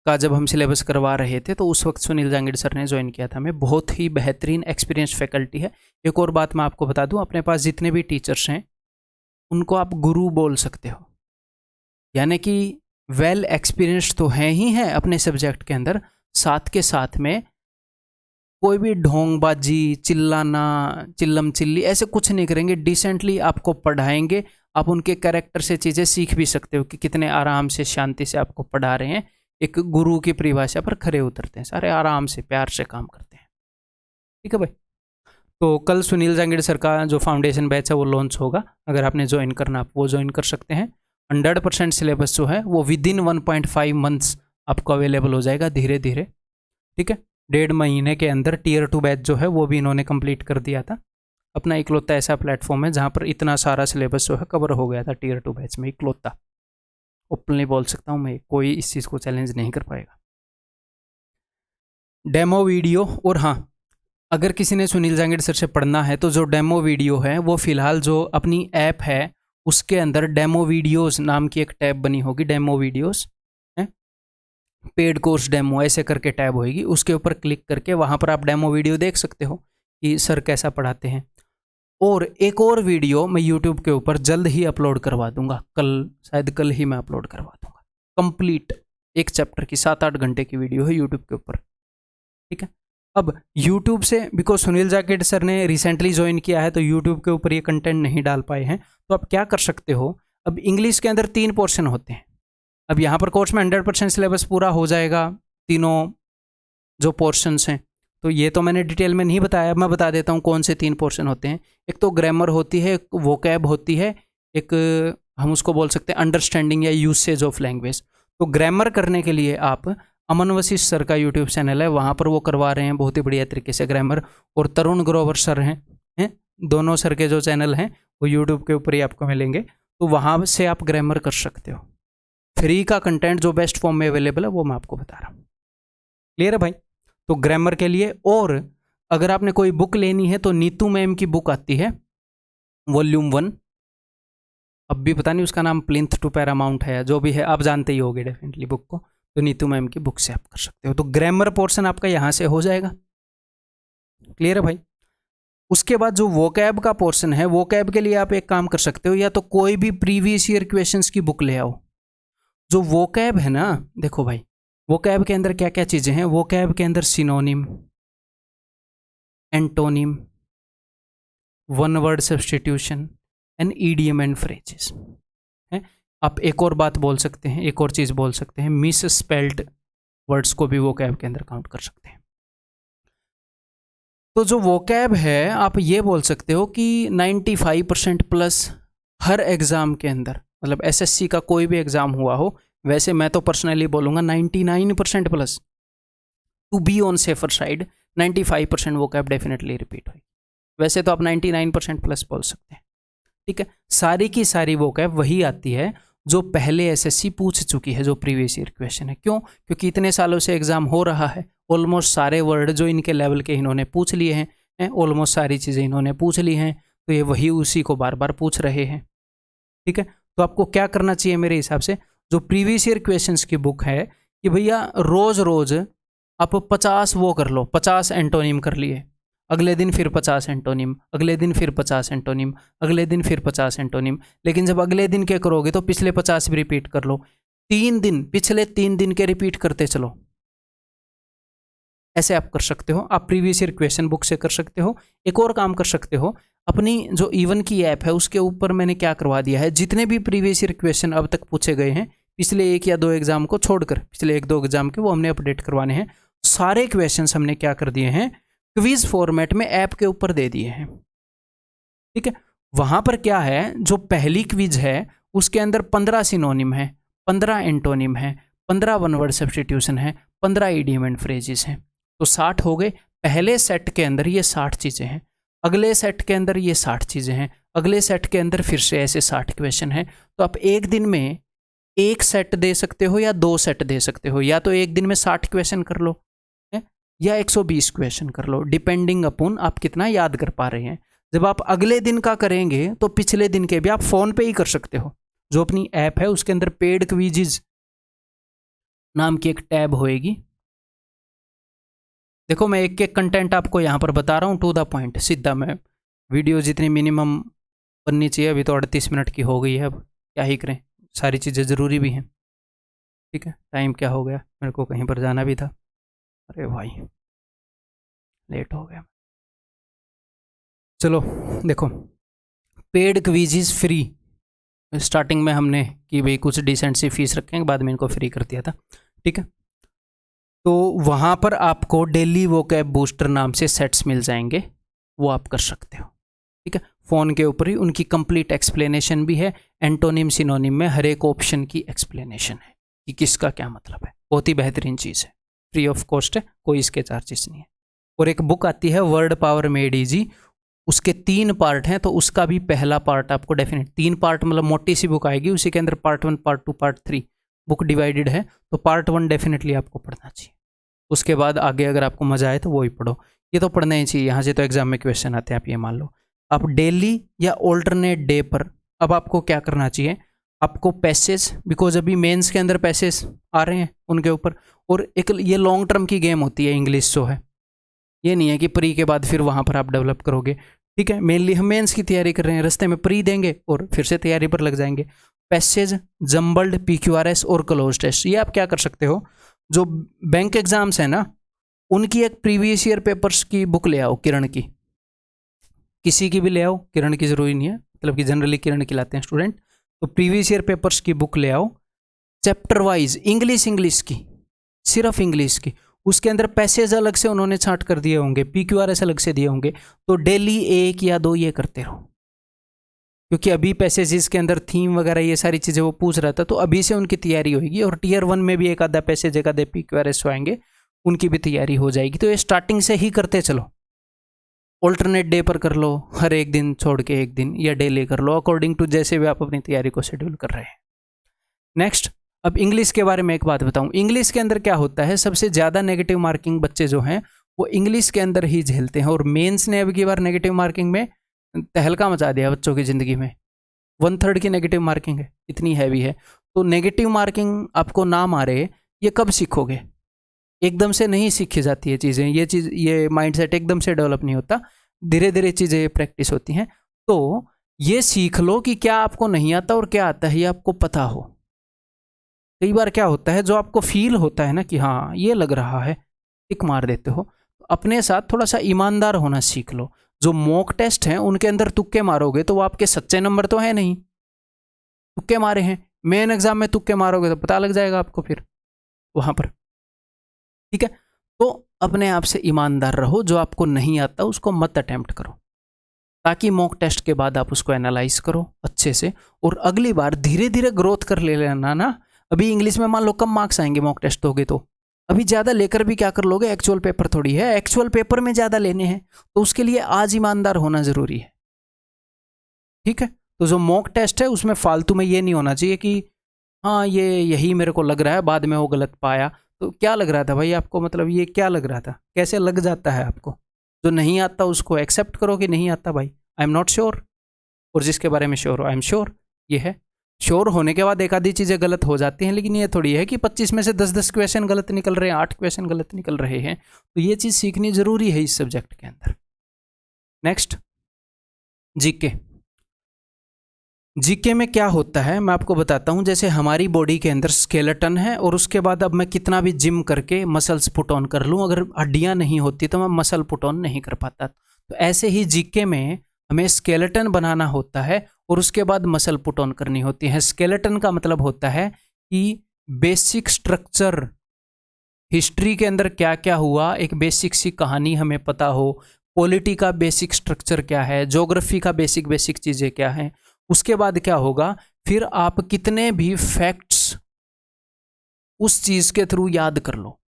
का जब हम सिलेबस करवा रहे थे तो उस वक्त सुनील जांगीड़ सर ने ज्वाइन किया था हमें। बहुत ही बेहतरीन एक्सपीरियंस फैकल्टी है। एक और बात मैं आपको बता दूं, अपने पास जितने भी टीचर्स हैं उनको आप गुरु बोल सकते हो, यानी कि वेल एक्सपीरियंस तो हैं ही हैं अपने सब्जेक्ट के अंदर, साथ के साथ में कोई भी ढोंगबाजी, चिल्लाना, चिल्लम चिल्ली ऐसे कुछ नहीं करेंगे। डिसेंटली आपको पढ़ाएंगे, आप उनके कैरेक्टर से चीज़ें सीख भी सकते हो कि कितने आराम से शांति से आपको पढ़ा रहे हैं। एक गुरु की परिभाषा पर खरे उतरते हैं, सारे आराम से प्यार से काम करते हैं, ठीक है भाई। तो कल सुनील जांगीड़ सर का जो फाउंडेशन बैच है वो लॉन्च होगा, अगर आपने ज्वाइन करना आप वो ज्वाइन कर सकते हैं। 100% सिलेबस जो है वो विदिन 1.5 मंथ्स आपको अवेलेबल हो जाएगा धीरे धीरे, ठीक है। 1.5 महीने के अंदर टीयर 2 बैच जो है वो भी इन्होंने कंप्लीट कर दिया था। अपना इकलौता ऐसा प्लेटफॉर्म है जहाँ पर इतना सारा सिलेबस जो है कवर हो गया था टीयर 2 बैच में, इकलौता। ओपनली बोल सकता हूँ मैं, कोई इस चीज़ को चैलेंज नहीं कर पाएगा। डेमो वीडियो, और हाँ, अगर किसी ने सुनील जांगीड़ सर से पढ़ना है तो जो डेमो वीडियो है वो फिलहाल जो अपनी ऐप है उसके अंदर डेमो वीडियोस नाम की एक टैब बनी होगी, डेमो वीडियोस है, पेड कोर्स डेमो ऐसे करके टैब होगी, उसके ऊपर क्लिक करके वहाँ पर आप डेमो वीडियो देख सकते हो कि सर कैसा पढ़ाते हैं। और एक और वीडियो मैं यूट्यूब के ऊपर जल्द ही अपलोड करवा दूंगा, कल, शायद कल ही मैं अपलोड करवा दूंगा। कंप्लीट एक चैप्टर की 7-8 घंटे की वीडियो है यूट्यूब के ऊपर, ठीक है। अब YouTube से, बिकॉज सुनील जाकेट सर ने रिसेंटली ज्वाइन किया है तो YouTube के ऊपर ये कंटेंट नहीं डाल पाए हैं, तो आप क्या कर सकते हो, अब इंग्लिश के अंदर 3 पोर्शन होते हैं। अब यहाँ पर कोर्स में 100% सिलेबस पूरा हो जाएगा, तीनों जो पोर्शंस हैं, तो ये तो मैंने डिटेल में नहीं बताया, मैं बता देता हूँ कौन से 3 पोर्शन होते हैं। एक तो ग्रामर होती है, एक वोकैब होती है, एक हम उसको बोल सकते हैं अंडरस्टैंडिंग या यूसेज ऑफ लैंग्वेज। तो ग्रामर करने के लिए आप अमन वशिष्ठ सर का यूट्यूब चैनल है, वहाँ पर वो करवा रहे हैं बहुत ही बढ़िया तरीके से ग्रामर, और तरुण ग्रोवर सर हैं, दोनों सर के जो चैनल हैं वो यूट्यूब के ऊपर ही आपको मिलेंगे, तो वहाँ से आप ग्रामर कर सकते हो। फ्री का कंटेंट जो बेस्ट फॉर्म में अवेलेबल है वो मैं आपको बता रहा हूँ। क्लियर है भाई? तो ग्रामर के लिए, और अगर आपने कोई बुक लेनी है तो नीतू मैम की बुक आती है वॉल्यूम 1, अब भी पता नहीं उसका नाम प्लिंथ टू पैरामाउंट है, जो भी है आप जानते ही होगे डेफिनेटली बुक को, तो नीतू मैम की बुक से आप कर सकते हो। तो ग्रामर पोर्शन आपका यहाँ से हो जाएगा। क्लियर है भाई? उसके बाद जो वोकैब का पोर्शन है, वोकैब के लिए आप एक काम कर सकते हो, या तो कोई भी प्रीवियस ईयर क्वेश्चंस की बुक ले आओ। जो वोकैब है ना, देखो भाई वोकैब के अंदर क्या क्या चीज़ें हैं, वोकैब के अंदर synonym, antonym, one word substitution and idiom and phrases हैं। आप एक और बात बोल सकते हैं, एक और चीज़ बोल सकते हैं, मिस स्पेल्ड वर्ड्स को भी वोकैब के अंदर काउंट कर सकते हैं। तो जो वोकैब है आप ये बोल सकते हो कि 95% प्लस हर एग्ज़ाम के अंदर, मतलब एसएससी का कोई भी एग्ज़ाम हुआ हो, वैसे मैं तो पर्सनली बोलूँगा 99% plus, to be on safer side 95% vocab definitely repeat हुई। वैसे तो आप 99% प्लस बोल सकते हैं। ठीक है, सारी की सारी वोकैब वही आती है जो पहले एसएससी पूछ चुकी है, जो प्रीवियस ईयर क्वेश्चन है। क्यों? क्योंकि इतने सालों से एग्जाम हो रहा है, ऑलमोस्ट सारे वर्ड जो इनके लेवल के इन्होंने पूछ लिए हैं, ऑलमोस्ट सारी चीज़ें इन्होंने पूछ ली हैं, तो ये वही उसी को बार बार पूछ रहे हैं। ठीक है, तो आपको क्या करना चाहिए मेरे हिसाब से, जो प्रीवियस ईयर क्वेश्चंस की बुक है, कि भैया रोज रोज आप 50 वो कर लो, 50 एंटोनिम कर लिए, अगले दिन फिर 50 एंटोनिम, अगले दिन फिर 50 एंटोनिम, अगले दिन फिर 50 एंटोनिम। लेकिन जब अगले दिन के करोगे तो पिछले 50 भी रिपीट कर लो, 3 दिन, पिछले 3 दिन के रिपीट करते चलो। ऐसे आप कर सकते हो, आप प्रीवियस ईयर क्वेश्चन बुक से कर सकते हो। एक और काम कर सकते हो, अपनी जो इवन की ऐप है उसके ऊपर मैंने क्या करवा दिया है, जितने भी प्रीवियस ईयर क्वेश्चन अब तक पूछे गए हैं, पिछले 1 या 2 एग्जाम को छोड़कर, पिछले 1-2 एग्जाम के वो हमने अपडेट करवाने हैं। सारे क्वेश्चंस हमने क्या कर दिए हैं, क्विज फॉर्मेट में ऐप के ऊपर दे दिए हैं। ठीक है, वहां पर क्या है, जो पहली क्विज है उसके अंदर 15 सिनोनिम है, 15 एंटोनिम है, 15 वन वर्ड सब्स्टिट्यूशन है, 15 इडियम एंड फ्रेजेस हैं, तो 60 हो गए। पहले सेट के अंदर ये 60 चीज़ें हैं, अगले सेट के अंदर ये 60 चीज़ें हैं, अगले सेट के अंदर फिर से ऐसे 60 क्वेश्चन हैं। तो आप एक दिन में 1 सेट दे सकते हो या 2 सेट दे सकते हो, या तो एक दिन में 60 क्वेश्चन कर लो या 120 क्वेश्चन कर लो, डिपेंडिंग अपॉन आप कितना याद कर पा रहे हैं। जब आप अगले दिन का करेंगे तो पिछले दिन के भी आप फ़ोन पे ही कर सकते हो। जो अपनी ऐप है उसके अंदर पेड क्विजेज नाम की एक टैब होएगी। देखो मैं एक एक कंटेंट आपको यहाँ पर बता रहा हूँ, टू द पॉइंट, सीधा। मैं वीडियो जितनी मिनिमम बननी चाहिए, अभी तो 38 मिनट की हो गई है, अब क्या ही करें, सारी चीज़ें ज़रूरी भी हैं। ठीक है, टाइम क्या हो गया, मेरे को कहीं पर जाना भी था, अरे भाई लेट हो गया। चलो देखो, पेड क्विज़ फ्री, स्टार्टिंग में हमने कि भाई कुछ डिसेंट सी फीस रखेंगे, बाद में इनको फ्री कर दिया था। ठीक है, तो वहाँ पर आपको डेली वोकैब बूस्टर नाम से सेट्स मिल जाएंगे, वो आप कर सकते हो। ठीक है, फ़ोन के ऊपर ही उनकी कंप्लीट एक्सप्लेनेशन भी है, एंटोनिम सिनोनिम में हर एक ऑप्शन की एक्सप्लेनेशन है कि किसका क्या मतलब है। बहुत ही बेहतरीन चीज़ है, फ्री ऑफ कॉस्ट है, कोई इसके चार्जेस नहीं है। और एक बुक आती है वर्ड पावर मेड ईजी, उसके 3 पार्ट हैं, तो उसका भी पहला पार्ट आपको डेफिनेट, 3 पार्ट मतलब मोटी सी बुक आएगी, उसी के अंदर part 1, part 2, part 3 book divided है, तो पार्ट 1 डेफिनेटली आपको पढ़ना चाहिए। उसके बाद आगे अगर आपको मजा आए तो वो ही पढ़ो, ये तो पढ़ना ही चाहिए, यहाँ से तो एग्जाम में क्वेश्चन आते हैं, आप ये मान लो। आप डेली या ऑल्टरनेट डे पर अब आपको क्या करना चाहिए, आपको पैसेज, बिकॉज अभी मेंस के अंदर पैसेज आ रहे हैं उनके ऊपर, और एक ये लॉन्ग टर्म की गेम होती है इंग्लिश जो है, ये नहीं है कि प्री के बाद फिर वहाँ पर आप डेवलप करोगे। ठीक है, मेनली हम मेंस की तैयारी कर रहे हैं, रास्ते में प्री देंगे और फिर से तैयारी पर लग जाएंगे। पैसेज, जम्बल्ड, PQRS और क्लोज टेस्ट, ये आप क्या कर सकते हो, जो बैंक एग्जाम्स है ना उनकी एक प्रीवियस ईयर पेपर्स की बुक ले आओ, किरण की, किसी की भी ले आओ, किरण की जरूरी नहीं है, मतलब कि जनरली किरण की लाते हैं स्टूडेंट। तो प्रीवियस ईयर पेपर्स की बुक ले आओ, चैप्टर वाइज इंग्लिश की, सिर्फ इंग्लिश की, उसके अंदर पैसेज अलग से उन्होंने छांट कर दिए होंगे, PQRS अलग से दिए होंगे, तो डेली 1 या 2 ये करते रहो, क्योंकि अभी पैसेजेस के अंदर थीम वगैरह ये सारी चीज़ें वो पूछ रहा था, तो अभी से उनकी तैयारी होगी। और टीयर 1 में भी एक आधा पैसेज, एक आधे PQRS आएंगे, उनकी भी तैयारी हो जाएगी। तो ये स्टार्टिंग से ही करते चलो, ऑल्टरनेट डे पर कर लो, हर एक दिन छोड़ के एक दिन, या डेली कर लो, अकॉर्डिंग टू जैसे भी आप अपनी तैयारी को शेड्यूल कर रहे हैं। नेक्स्ट, अब इंग्लिश के बारे में एक बात बताऊं। इंग्लिश के अंदर क्या होता है, सबसे ज़्यादा नेगेटिव मार्किंग बच्चे जो हैं वो इंग्लिश के अंदर ही झेलते हैं, और मेंस ने अब की बार नेगेटिव मार्किंग में तहलका मचा दिया बच्चों की ज़िंदगी में। 1/3 की नेगेटिव मार्किंग है, इतनी हैवी है। तो नेगेटिव मार्किंग आपको ना मारे, ये कब सीखोगे? एकदम से नहीं सीखी जाती है चीज़ें, ये माइंडसेट एकदम से डेवलप नहीं होता, धीरे धीरे चीज़ें प्रैक्टिस होती हैं। तो ये सीख लो कि क्या आपको नहीं आता और क्या आता है, ये आपको पता हो। कई बार क्या होता है, जो आपको फील होता है ना कि हाँ ये लग रहा है, टिक मार देते हो। तो अपने साथ थोड़ा सा ईमानदार होना सीख लो। जो मॉक टेस्ट हैं उनके अंदर तुक्के मारोगे तो वो आपके सच्चे नंबर तो है नहीं, तुक्के मारे हैं। मेन एग्जाम में तुक्के मारोगे तो पता लग जाएगा आपको फिर वहां पर, ठीक है। तो अपने आप से ईमानदार रहो, जो आपको नहीं आता उसको मत अटेम्प्ट करो, ताकि मॉक टेस्ट के बाद आप उसको एनालाइज करो अच्छे से, और अगली बार धीरे धीरे ग्रोथ कर ले लेना ना। अभी इंग्लिश में मान लो कम मार्क्स आएंगे मॉक टेस्ट दोगे तो, अभी ज़्यादा लेकर भी क्या कर लोगे, एक्चुअल पेपर थोड़ी है, एक्चुअल पेपर में ज़्यादा लेने हैं, तो उसके लिए आज ईमानदार होना ज़रूरी है, ठीक है। तो जो मॉक टेस्ट है उसमें फालतू में ये नहीं होना चाहिए कि हाँ ये यही मेरे को लग रहा है, बाद में वो गलत पाया। तो क्या लग रहा था भाई आपको, मतलब ये क्या लग रहा था, कैसे लग जाता है आपको? जो नहीं आता उसको एक्सेप्ट करो कि नहीं आता भाई, आई एम नॉट श्योर, और जिसके बारे में श्योर हो आई एम श्योर। ये है, श्योर होने के बाद एक आधी चीज़ें गलत हो जाती हैं, लेकिन ये थोड़ी है कि 25 में से 10-10 क्वेश्चन गलत निकल रहे हैं, 8 क्वेश्चन गलत निकल रहे हैं। तो ये चीज़ सीखनी ज़रूरी है इस सब्जेक्ट के अंदर। Next, GK. जीके में क्या होता है मैं आपको बताता हूँ। जैसे हमारी बॉडी के अंदर स्केलेटन है, और उसके बाद अब मैं कितना भी जिम करके मसल्स पुट ऑन कर लूँ, अगर हड्डियाँ नहीं होती तो मैं मसल पुट ऑन नहीं कर पाता। तो ऐसे ही जीके में हमें स्केलेटन बनाना होता है, और उसके बाद मसल पुट ऑन करनी होती है। स्केलेटन का मतलब होता है कि बेसिक स्ट्रक्चर, हिस्ट्री के अंदर क्या क्या हुआ, एक बेसिक सी कहानी हमें पता हो, पॉलिटी का बेसिक स्ट्रक्चर क्या है, ज्योग्राफी का बेसिक चीज़ें क्या हैं। उसके बाद क्या होगा, फिर आप कितने भी फैक्ट्स उस चीज़ के थ्रू याद कर लो।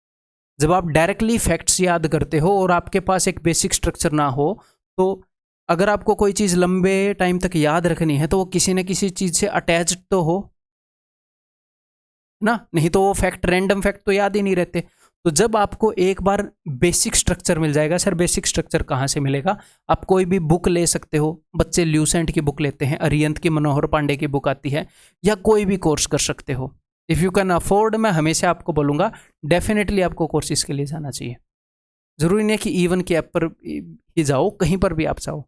जब आप डायरेक्टली फैक्ट्स याद करते हो और आपके पास एक बेसिक स्ट्रक्चर ना हो, तो अगर आपको कोई चीज़ लंबे टाइम तक याद रखनी है तो वो किसी न किसी चीज़ से अटैच्ड तो हो ना, नहीं तो वो फैक्ट, रैंडम फैक्ट तो याद ही नहीं रहते। तो जब आपको एक बार बेसिक स्ट्रक्चर मिल जाएगा, सर बेसिक स्ट्रक्चर कहाँ से मिलेगा, आप कोई भी बुक ले सकते हो। बच्चे ल्यूसेंट की बुक लेते हैं, अरिहंत की, मनोहर पांडे की बुक आती है, या कोई भी कोर्स कर सकते हो। इफ़ यू कैन अफोर्ड, मैं हमेशा आपको बोलूँगा डेफिनेटली आपको कोर्सेज के लिए जाना चाहिए। ज़रूरी नहीं है कि इवन की ऐप पर ही जाओ, कहीं पर भी आप जाओ,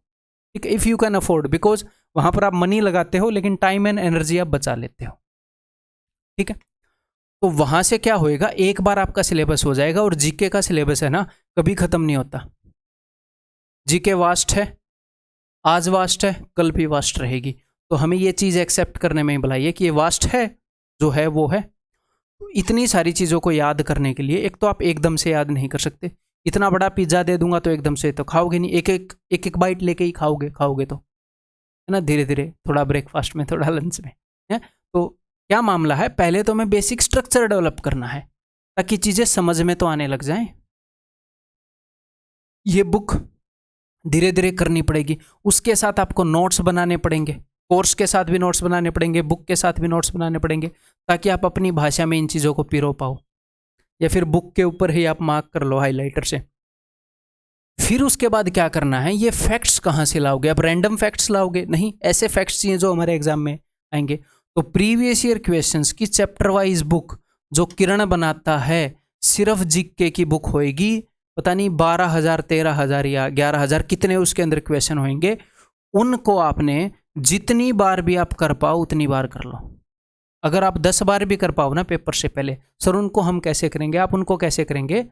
ठीक है, if you can afford, because वहाँ पर आप मनी लगाते हो लेकिन टाइम एंड एनर्जी आप बचा लेते हो, ठीक है। तो वहाँ से क्या होएगा, एक बार आपका सिलेबस हो जाएगा, और जीके का सिलेबस है ना कभी ख़त्म नहीं होता। जीके वास्ट है, आज वास्ट है, कल भी वास्ट रहेगी। तो हमें ये चीज़ एक्सेप्ट करने में ही भलाई है कि ये वास्ट है, जो है वो है। तो इतनी सारी चीज़ों को याद करने के लिए, एक तो आप एकदम से याद नहीं कर सकते। इतना बड़ा पिज्ज़ा दे दूंगा तो एकदम से तो खाओगे नहीं, एक एक बाइट लेके ही खाओगे तो, है ना, धीरे धीरे, थोड़ा ब्रेकफास्ट में, थोड़ा लंच में, है। तो क्या मामला है, पहले तो हमें बेसिक स्ट्रक्चर डेवलप करना है ताकि चीज़ें समझ में तो आने लग जाएं। ये बुक धीरे धीरे करनी पड़ेगी, उसके साथ आपको नोट्स बनाने पड़ेंगे, कोर्स के साथ भी नोट्स बनाने पड़ेंगे, बुक के साथ भी नोट्स बनाने पड़ेंगे, ताकि आप अपनी भाषा में इन चीज़ों को पिरो पाओ, या फिर बुक के ऊपर ही आप मार्क कर लो हाइलाइटर से। फिर उसके बाद क्या करना है, ये फैक्ट्स कहाँ से लाओगे, आप रैंडम फैक्ट्स लाओगे नहीं, ऐसे फैक्ट्स चाहिए जो हमारे एग्जाम में आएंगे। तो प्रीवियस ईयर क्वेश्चंस की चैप्टर वाइज बुक जो किरण बनाता है, सिर्फ जीके की बुक होएगी, पता नहीं 12,000 13,000 या 11,000 कितने उसके अंदर क्वेश्चन होंगे। उनको आपने जितनी बार भी आप कर पाओ उतनी बार कर लो। अगर आप 10 बार भी कर पाओ ना पेपर से पहले, सर उनको हम कैसे करेंगे, आप उनको कैसे करेंगे,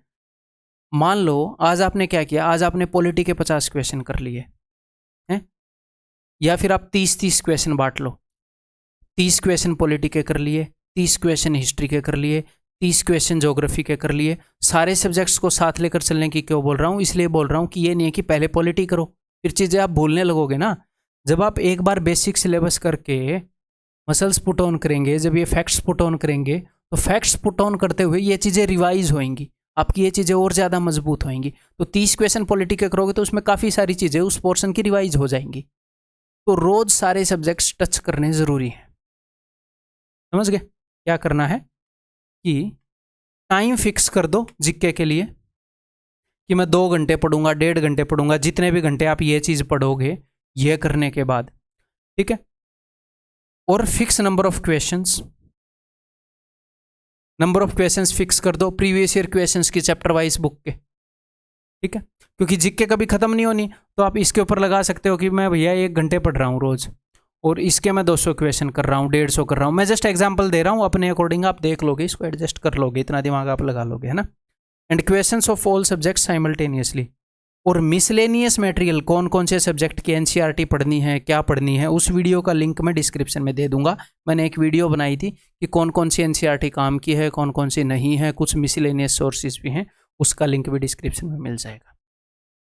मान लो आज आपने क्या किया, आज आपने पॉलिटी के 50 क्वेश्चन कर लिए हैं, या फिर आप 30-30 क्वेश्चन बांट लो, 30 क्वेश्चन पॉलिटी के कर लिए, 30 क्वेश्चन हिस्ट्री के कर लिए, 30 क्वेश्चन ज्योग्राफी के कर लिए। सारे सब्जेक्ट्स को साथ लेकर चलने की क्यों बोल रहा हूँ, इसलिए बोल रहा हूँ कि ये नहीं है कि पहले पॉलिटी करो फिर चीज़ें आप भूलने लगोगे ना। जब आप एक बार बेसिक सिलेबस करके मसल्स पुट ऑन करेंगे, जब ये फैक्ट्स पुट ऑन करेंगे, तो फैक्ट्स पुट ऑन करते हुए ये चीज़ें रिवाइज होंगी, आपकी ये चीज़ें और ज़्यादा मजबूत होंगी। तो 30 क्वेश्चन पॉलिटी के करोगे तो उसमें काफ़ी सारी चीज़ें उस पोर्शन की रिवाइज हो जाएंगी। तो रोज़ सारे सब्जेक्ट्स टच करने ज़रूरी है। समझ गए क्या करना है कि टाइम फिक्स कर दो जीके के लिए कि मैं 2 घंटे पढ़ूंगा, 1.5 घंटे पढ़ूंगा, जितने भी घंटे आप ये चीज़ पढ़ोगे ये करने के बाद, ठीक है। और fix number of questions, number of questions fix कर दो प्रीवियस ईयर क्वेश्चंस की चैप्टर वाइज बुक के, ठीक है। क्योंकि जीके कभी खत्म नहीं होनी, तो आप इसके ऊपर लगा सकते हो कि मैं भैया 1 घंटे पढ़ रहा हूँ रोज और इसके मैं 200 क्वेश्चन कर रहा हूँ, 150 कर रहा हूँ। मैं जस्ट एग्जांपल दे रहा हूँ, अपने अकॉर्डिंग आप देख लोगे, इसको एडजस्ट कर लोगे, इतना दिमाग आप लगा लोगे, है ना। And questions of all subject simultaneously. और मिसलेनियस मटेरियल, कौन कौन से सब्जेक्ट की एनसीईआरटी पढ़नी है, क्या पढ़नी है, उस वीडियो का लिंक मैं डिस्क्रिप्शन में दे दूंगा। मैंने एक वीडियो बनाई थी कि कौन कौन सी एनसीईआरटी काम की है, कौन कौन सी नहीं है, कुछ मिसलेनियस सोर्सेज भी हैं, उसका लिंक भी डिस्क्रिप्शन में मिल जाएगा,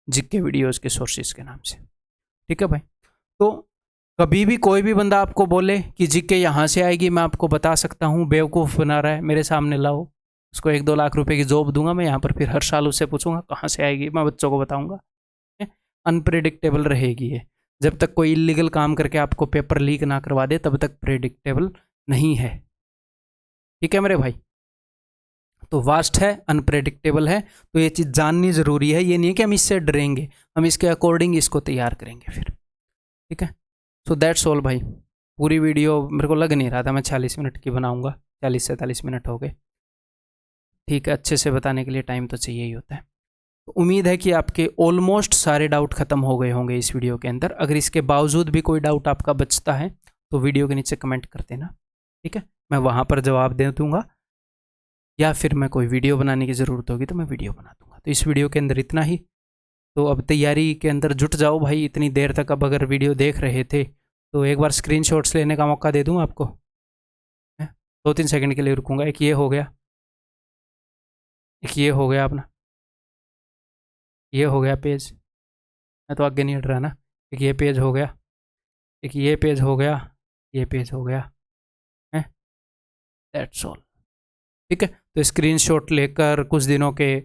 जीके वीडियोज़ के सोर्सेज के नाम से, ठीक है भाई। तो कभी भी कोई भी बंदा आपको बोले कि जीके यहाँ से आएगी, मैं आपको बता सकता हूँ, बेवकूफ़ बना रहा है, मेरे सामने लाओ, उसको 1-2 लाख रुपए की जॉब दूंगा मैं यहाँ पर, फिर हर साल उससे पूछूंगा कहाँ से आएगी, मैं बच्चों को बताऊंगा। अनप्रेडिक्टेबल रहेगी ये, जब तक कोई इलीगल काम करके आपको पेपर लीक ना करवा दे तब तक प्रेडिक्टेबल नहीं है, ठीक है मेरे भाई। तो वास्ट है, अनप्रेडिक्टेबल है, तो ये चीज़ जाननी ज़रूरी है। ये नहीं है कि हम इससे डरेंगे, हम इसके अकॉर्डिंग इसको तैयार करेंगे फिर, ठीक है। सो दैट्स ऑल भाई। पूरी वीडियो मेरे को लग नहीं रहा था मैं 40 मिनट की बनाऊंगा, 40-47 मिनट हो गए, ठीक है। अच्छे से बताने के लिए टाइम तो चाहिए ही होता है। तो उम्मीद है कि आपके ऑलमोस्ट सारे डाउट खत्म हो गए होंगे इस वीडियो के अंदर। अगर इसके बावजूद भी कोई डाउट आपका बचता है तो वीडियो के नीचे कमेंट कर देना, ठीक है। मैं वहाँ पर जवाब दे दूँगा, या फिर मैं कोई वीडियो बनाने की ज़रूरत होगी तो मैं वीडियो बना दूँगा। तो इस वीडियो के अंदर इतना ही। तो अब तैयारी के अंदर जुट जाओ भाई। इतनी देर तक अब अगर वीडियो देख रहे थे तो एक बार स्क्रीनशॉट्स लेने का मौका दे दूँ आपको, 2-3 सेकंड के लिए रुकूंगा। एक ये हो गया, एक ये हो गया अपना, ये हो गया पेज, मैं तो आगे नहीं हट रहा ना। एक ये पेज हो गया, एक ये पेज हो गया, ये पेज हो गया, है, दैट्स ऑल, ठीक है। तो स्क्रीनशॉट लेकर कुछ दिनों के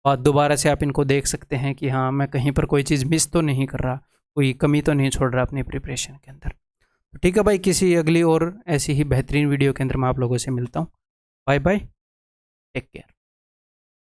बाद दोबारा से आप इनको देख सकते हैं कि हाँ मैं कहीं पर कोई चीज़ मिस तो नहीं कर रहा, कोई कमी तो नहीं छोड़ रहा अपनी प्रिपरेशन के अंदर। तो ठीक है भाई, किसी अगली और ऐसी ही बेहतरीन वीडियो के अंदर मैं आप लोगों से मिलता हूँ। Bye bye, take care.